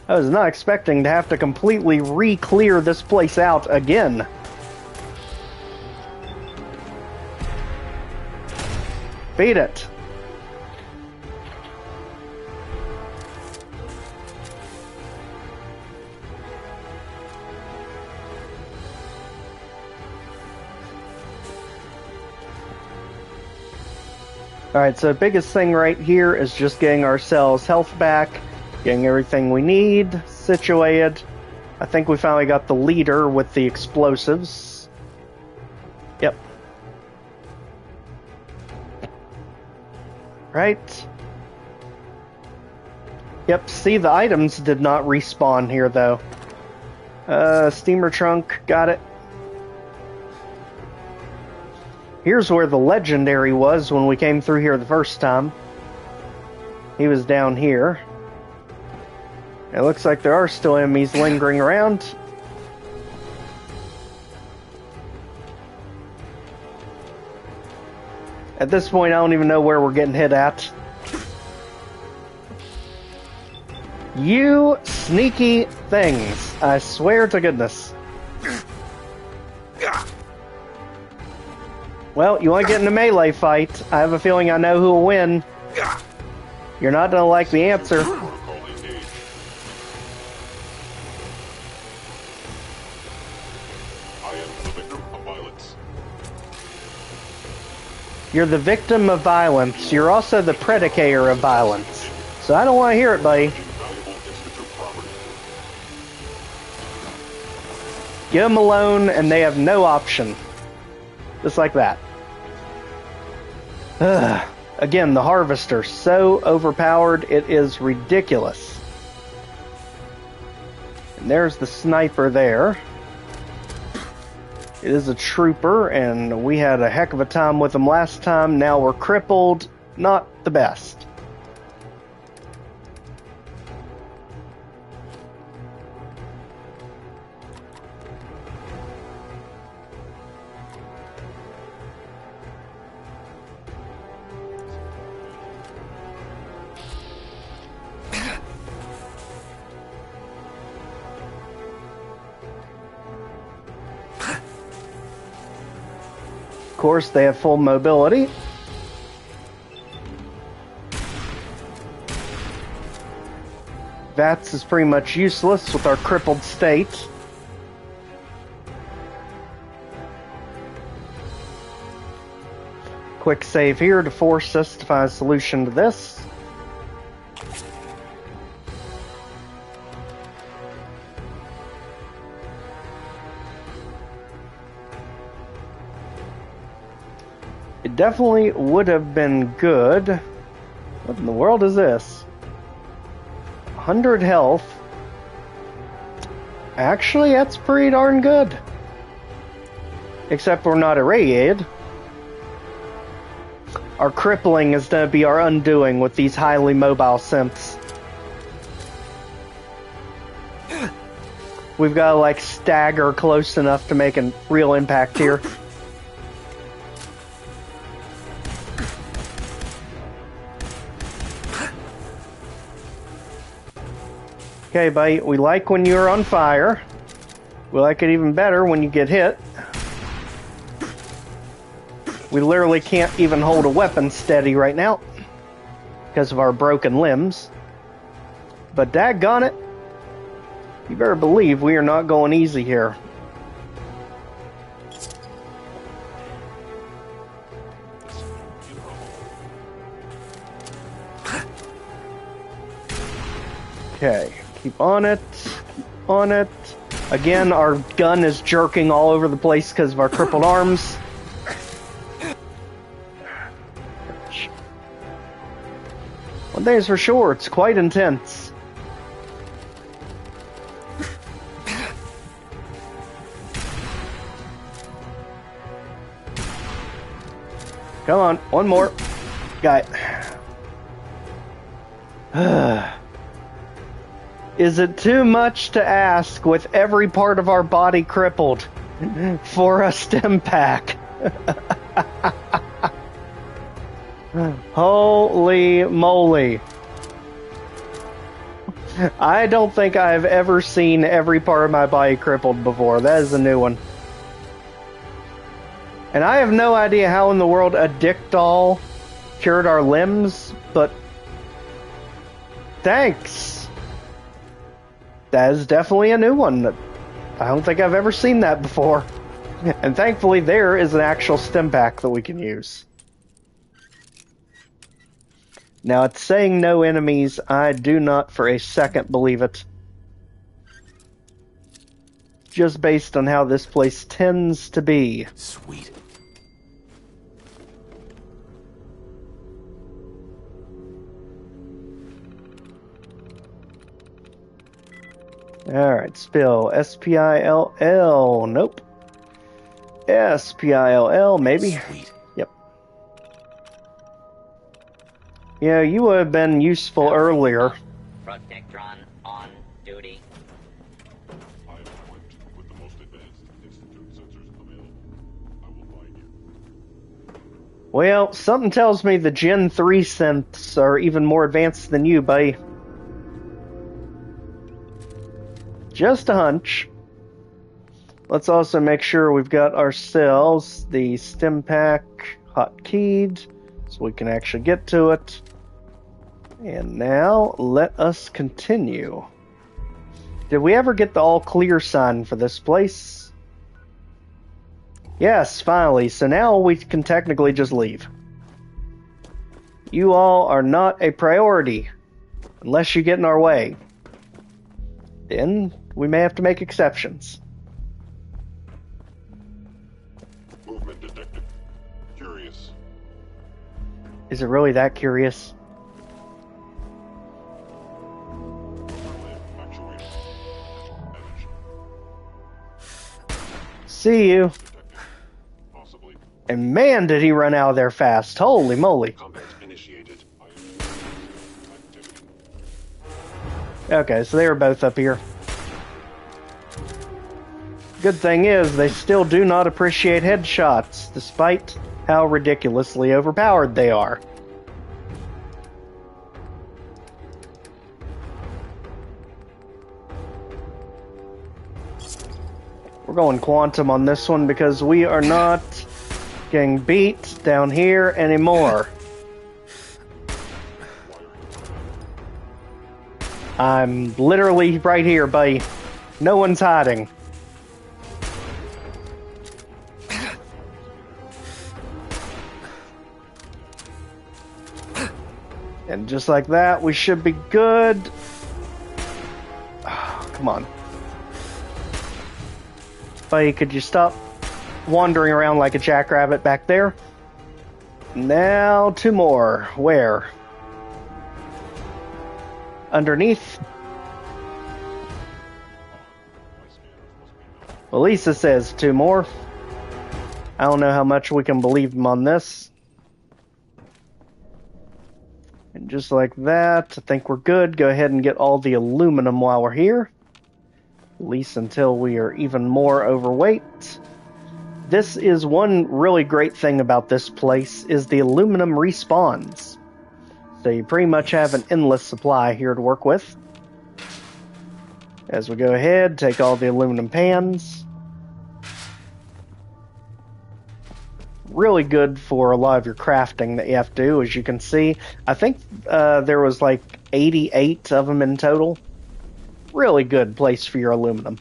I was not expecting to have to completely re-clear this place out again. Beat it. Alright, so the biggest thing right here is just getting ourselves health back, getting everything we need situated. I think we finally got the leader with the explosives. Yep. Right. Yep, see, the items did not respawn here, though. Steamer trunk, got it. Here's where the legendary was when we came through here the first time. He was down here. It looks like there are still enemies lingering around. At this point, I don't even know where we're getting hit at. You sneaky things. I swear to goodness. Well, you want to get in a melee fight. I have a feeling I know who will win. You're not going to like the answer. Protocol engaged. I am the victim of violence. You're the victim of violence. You're also the predicator of violence. So I don't want to hear it, buddy. Valuable institute property. Get them alone, and they have no option. Just like that. Ugh. Again, the Harvester, so overpowered, it is ridiculous. And there's the sniper there. It is a trooper, and we had a heck of a time with him last time. Now we're crippled. Not the best. Of course, they have full mobility. VATS is pretty much useless with our crippled state. Quick save here to force us to find a solution to this. It definitely would have been good. What in the world is this? 100 health. Actually, that's pretty darn good. Except we're not irradiated. Our crippling is going to be our undoing with these highly mobile synths. We've got to like stagger close enough to make a real impact here. Okay, buddy, we like when you're on fire. We like it even better when you get hit. We literally can't even hold a weapon steady right now because of our broken limbs. But daggone it, you better believe we are not going easy here. Okay, keep on it, keep on it. Again, our gun is jerking all over the place because of our crippled arms. One thing is for sure, it's quite intense. Come on, one more. Got it. Is it too much to ask with every part of our body crippled for a stim pack? Holy moly. I don't think I've ever seen every part of my body crippled before. That is a new one. And I have no idea how in the world a dick doll cured our limbs, but thanks. That is definitely a new one. I don't think I've ever seen that before. And thankfully there is an actual stim pack that we can use. Now it's saying no enemies. I do not for a second believe it. Just based on how this place tends to be. Sweet. Alright, spill. S-P-I-L-L. Nope. S-P-I-L-L, maybe. Sweet. Yep. Yeah, you would have been useful earlier. Protectron On duty. I am equipped with the most advanced Institute sensors available. I will find you. Well, something tells me the Gen 3 synths are even more advanced than you, buddy. Just a hunch. Let's also make sure we've got ourselves the stim pack hotkeyed so we can actually get to it. And now let us continue. Did we ever get the all clear sign for this place? Yes, finally. So now we can technically just leave. You all are not a priority unless you get in our way. Then we may have to make exceptions. Movement detected. Curious. Is it really that curious? Actuator. Managed. See you. Detected. Possibly. And man, did he run out of there fast. Holy moly. Combat initiated. I am activity. Okay, so they were both up here. Good thing is, they still do not appreciate headshots, despite how ridiculously overpowered they are. We're going quantum on this one because we are not getting beat down here anymore. I'm literally right here, buddy. No one's hiding. And just like that, we should be good. Oh, come on. Buddy, could you stop wandering around like a jackrabbit back there? Now, two more. Where? Underneath? Well, Lisa says two more. I don't know how much we can believe him on this. And just like that, I think we're good. Go ahead and get all the aluminum while we're here. At least until we are even more overweight. This is one really great thing about this place, is the aluminum respawns. So you pretty much have an endless supply here to work with. As we go ahead, take all the aluminum pans. Really good for a lot of your crafting that you have to do, as you can see. I think there was like 88 of them in total. Really good place for your aluminum.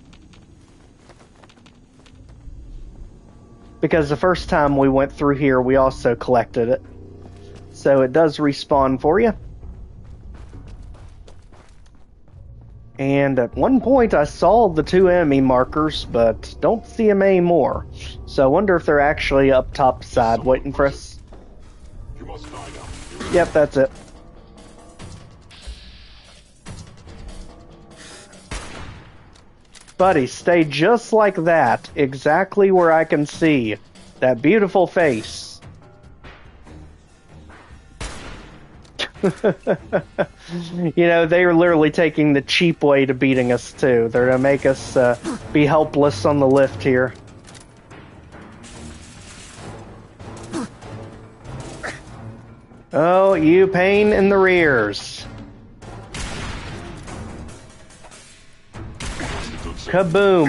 Because the first time we went through here, we also collected it. So it does respawn for you. And at one point I saw the two enemy markers, but don't see them anymore. So I wonder if they're actually up top side waiting for us. You must die now. Yep, that's it. Buddy, stay just like that, exactly where I can see that beautiful face. You know, they are literally taking the cheap way to beating us too. They're gonna make us be helpless on the lift here. Oh, you pain in the rears. Kaboom!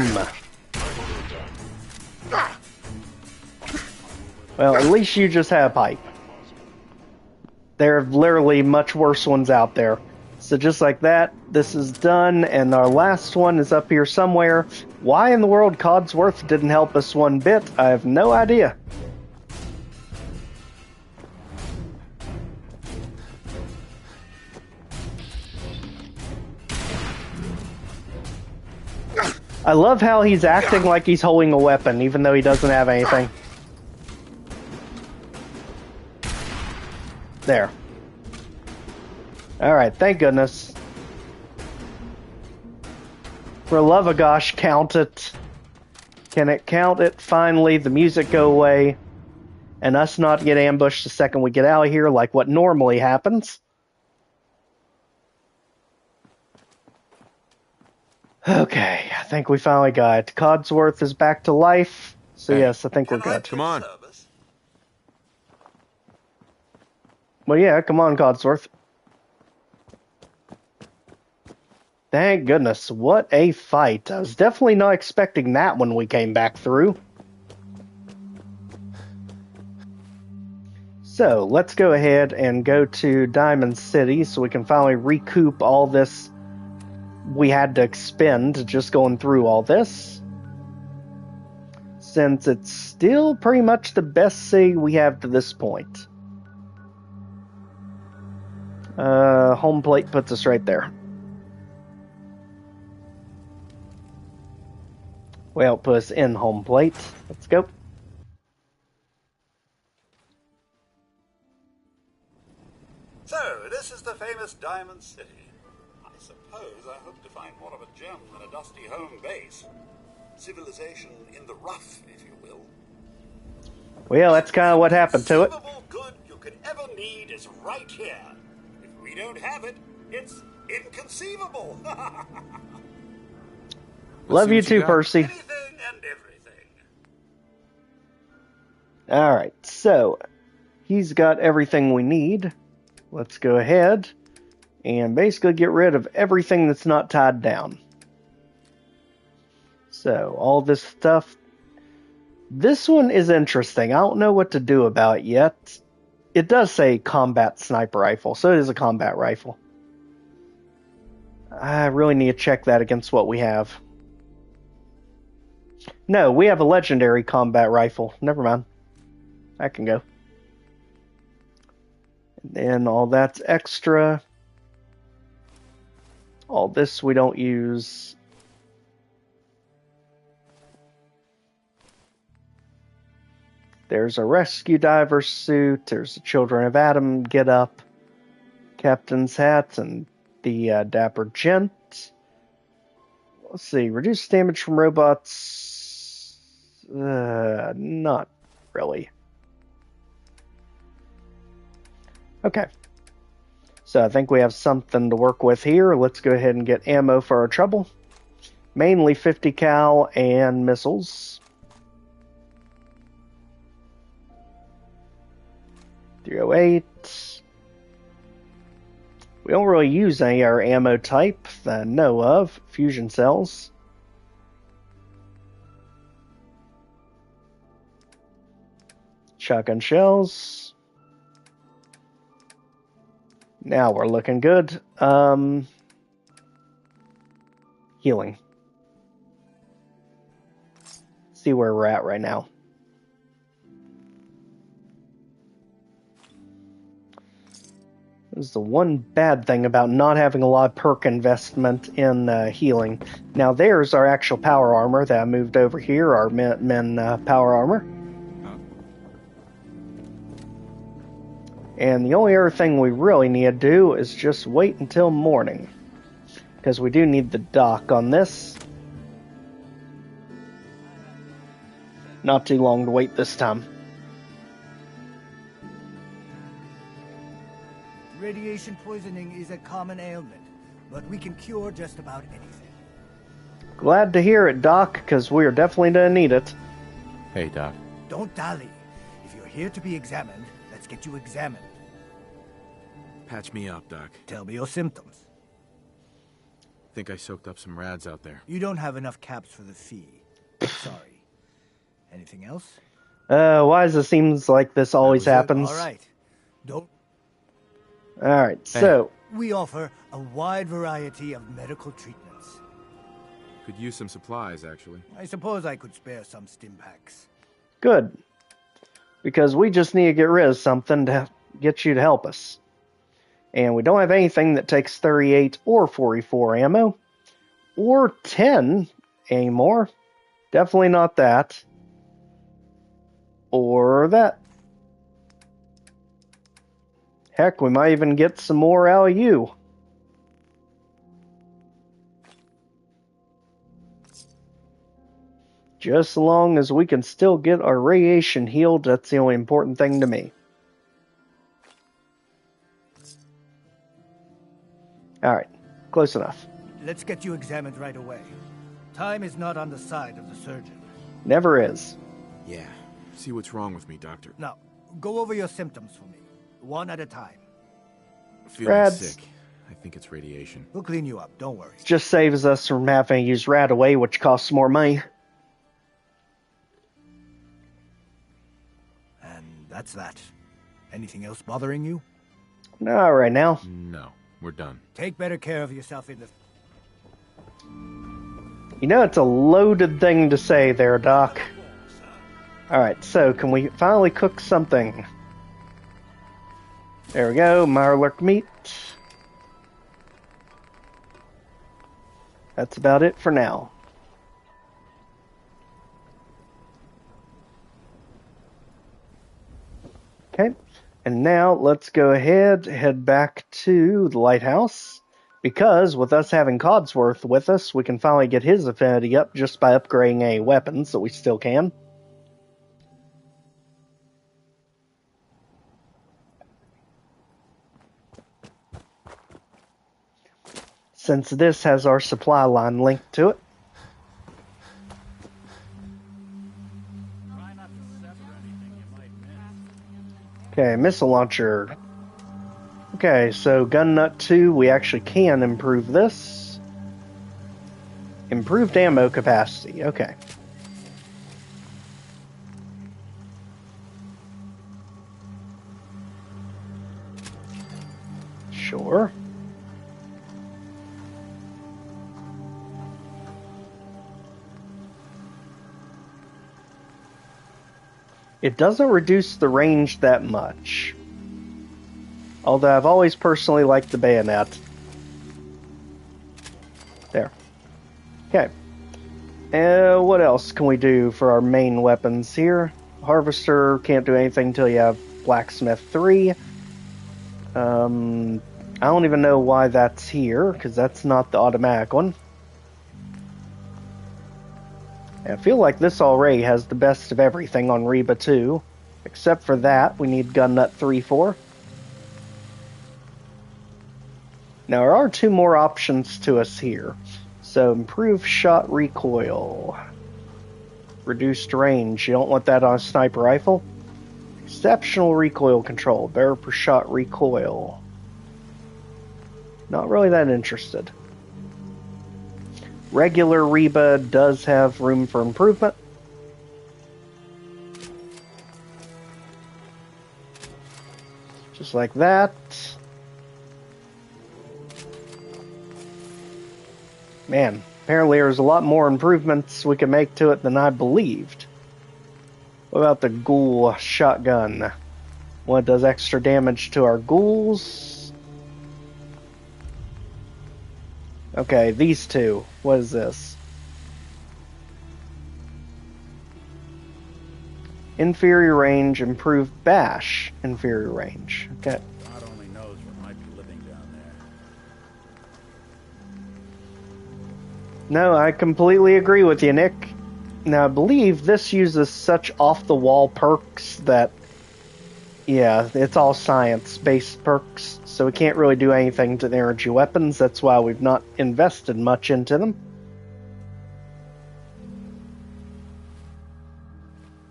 Well, at least you just have a pipe. There are literally much worse ones out there. So just like that, this is done, and our last one is up here somewhere. Why in the world Codsworth didn't help us one bit, I have no idea. I love how he's acting like he's holding a weapon, even though he doesn't have anything. There. Alright, thank goodness. For love of gosh, count it. Can it count it? Finally, the music go away. And us not get ambushed the second we get out of here, like what normally happens. Okay, I think we finally got it. Codsworth is back to life. So Hey. yes, I think we're Can I good. be Come of on. service? Well, yeah, come on, Codsworth. Thank goodness. What a fight. I was definitely not expecting that when we came back through. So, let's go ahead and go to Diamond City so we can finally recoup all this we had to expend just going through all this. Since it's still pretty much the best city we have to this point. Home plate puts us right there. Well, put us in home plate. Let's go. So, this is the famous Diamond City. I suppose I hope to find more of a gem than a dusty home base. Civilization in the rough, if you will. Well, that's kind of what happened to it. The most good you could ever need is right here. If we don't have it, it's inconceivable. Love see you what you too, got. Percy. Anything and everything. Alright, so he's got everything we need. Let's go ahead and basically get rid of everything that's not tied down. So, all this stuff. This one is interesting. I don't know what to do about it yet. It does say combat sniper rifle, so it is a combat rifle. I really need to check that against what we have. No, we have a legendary combat rifle. Never mind. I can go. And then all that's extra. All this we don't use. There's a rescue diver suit. There's a Children of Adam get up. Captain's hat and the Dapper Gent. Let's see. Reduce damage from robots. Not really. Okay. So I think we have something to work with here. Let's go ahead and get ammo for our trouble. Mainly 50 cal and missiles. 308. We don't really use any of our ammo type that I know of. Fusion cells. Shotgun shells. Now we're looking good. Healing. See where we're at right now. This is the one bad thing about not having a lot of perk investment in healing. Now there's our actual power armor that I moved over here, our men power armor. And the only other thing we really need to do is just wait until morning. Because we do need the dock on this. Not too long to wait this time. Radiation poisoning is a common ailment, but we can cure just about anything. Glad to hear it, Doc, because we are definitely going to need it. Hey, Doc. Don't dally. If you're here to be examined, let's get you examined. Patch me up, Doc. Tell me your symptoms. Think I soaked up some rads out there. You don't have enough caps for the fee. Sorry. Anything else? Why does it seems like this always happens? All right. Don't. Alright, so... We offer a wide variety of medical treatments. Could use some supplies, actually. I suppose I could spare some stim packs. Good. Because we just need to get rid of something to get you to help us. And we don't have anything that takes 38 or 44 ammo. Or 10 anymore. Definitely not that. Or that. Heck, we might even get some more out of you. Just as long as we can still get our radiation healed, that's the only important thing to me. Alright, close enough. let's get you examined right away. Time is not on the side of the surgeon. Never is. Yeah. See what's wrong with me, Doctor. Now, go over your symptoms for me, one at a time. Feeling Rads. sick. I think it's radiation. We'll clean you up, don't worry. Just saves us from having to use Radaway, which costs more money. And that's that. Anything else bothering you? No, right now. No, we're done. Take better care of yourself in the... You know, it's a loaded thing to say there, Doc. Alright, so can we finally cook something? There we go, Mirelurk meat. That's about it for now. Okay, and now let's go ahead, head back to the lighthouse. Because with us having Codsworth with us, we can finally get his affinity up just by upgrading a weapon, so we still can. Since this has our supply line linked to it. Okay, missile launcher. Okay, so Gun Nut 2, we actually can improve this. Improved ammo capacity, okay. Sure. It doesn't reduce the range that much. Although I've always personally liked the bayonet. There. Okay. What else can we do for our main weapons here? Harvester can't do anything until you have Blacksmith 3. I don't even know why that's here, because that's not the automatic one. I feel like this already has the best of everything on Reba 2. Except for that, we need Gun Nut 3 for. Now, there are two more options to us here. So, improved shot recoil. Reduced range. You don't want that on a sniper rifle. Exceptional recoil control. Better per shot recoil. Not really that interested. Regular Reba does have room for improvement. Just like that. Man, apparently there's a lot more improvements we can make to it than I believed. What about the ghoul shotgun? What does extra damage to our ghouls? Okay, these two. What is this? Inferior range, improved bash. Inferior range. Okay. God only knows what might be living down there. No, I completely agree with you, Nick. Now, I believe this uses such off-the-wall perks that, yeah, it's all science-based perks, so we can't really do anything to the energy weapons. That's why we've not invested much into them.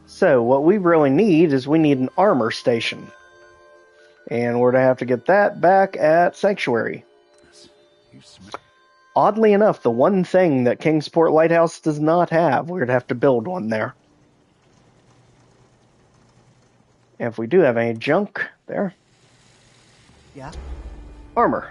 So, what we really need is we need an armor station. And we're going to have to get that back at Sanctuary. Oddly enough, the one thing that Kingsport Lighthouse does not have, we're going to have to build one there. And if we do have any junk there. Yeah? Armor.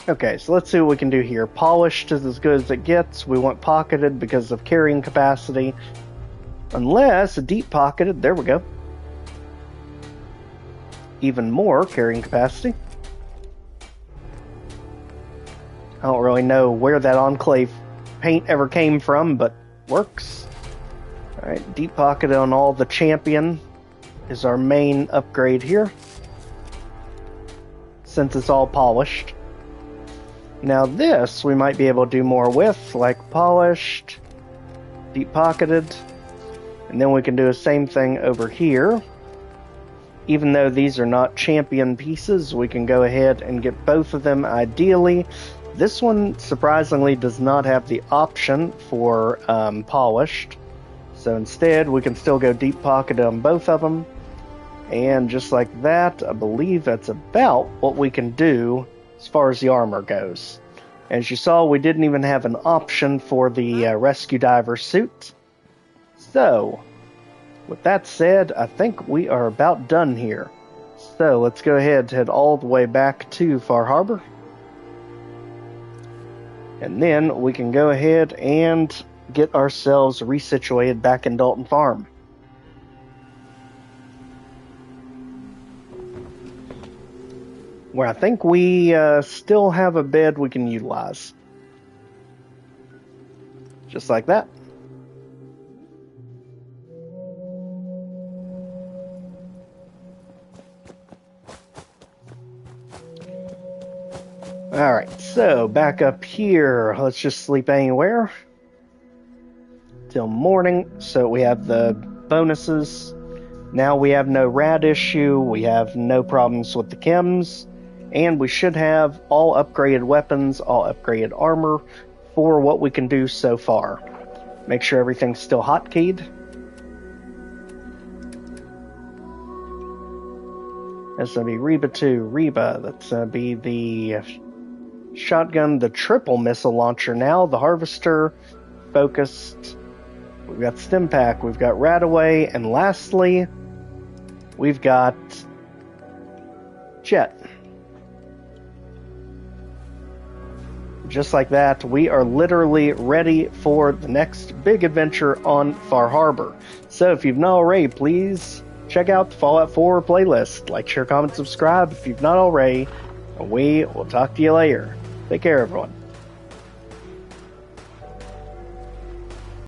Okay, so let's see what we can do here. Polished is as good as it gets. We want pocketed because of carrying capacity. Unless deep pocketed, there we go. Even more carrying capacity. I don't really know where that Enclave paint ever came from, but works. Alright, deep pocketed on all the champion is our main upgrade here. Since it's all polished. Now this we might be able to do more with, like polished, deep pocketed, and then we can do the same thing over here. even though these are not champion pieces, we can go ahead and get both of them ideally. This one, surprisingly, does not have the option for polished. So instead, we can still go deep pocketed on both of them. And just like that, I believe that's about what we can do as far as the armor goes. As you saw, we didn't even have an option for the rescue diver suit. So, with that said, I think we are about done here. So, let's go ahead and head all the way back to Far Harbor. And then we can go ahead and get ourselves resituated back in Dalton Farm. Where I think we still have a bed we can utilize. Just like that. Alright, so back up here. Let's just sleep anywhere till morning. So we have the bonuses. Now we have no rad issue. We have no problems with the chems. And we should have all upgraded weapons, all upgraded armor for what we can do so far. Make sure everything's still hotkeyed. That's going to be Reba 2. Reba, that's going to be the shotgun, the triple missile launcher now, the harvester, focused. We've got Stimpak, we've got Radaway, and lastly, we've got Jet. Just like that, we are literally ready for the next big adventure on Far Harbor. So if you've not already, please check out the Fallout 4 playlist. Like, share, comment, subscribe if you've not already. And we will talk to you later. Take care, everyone.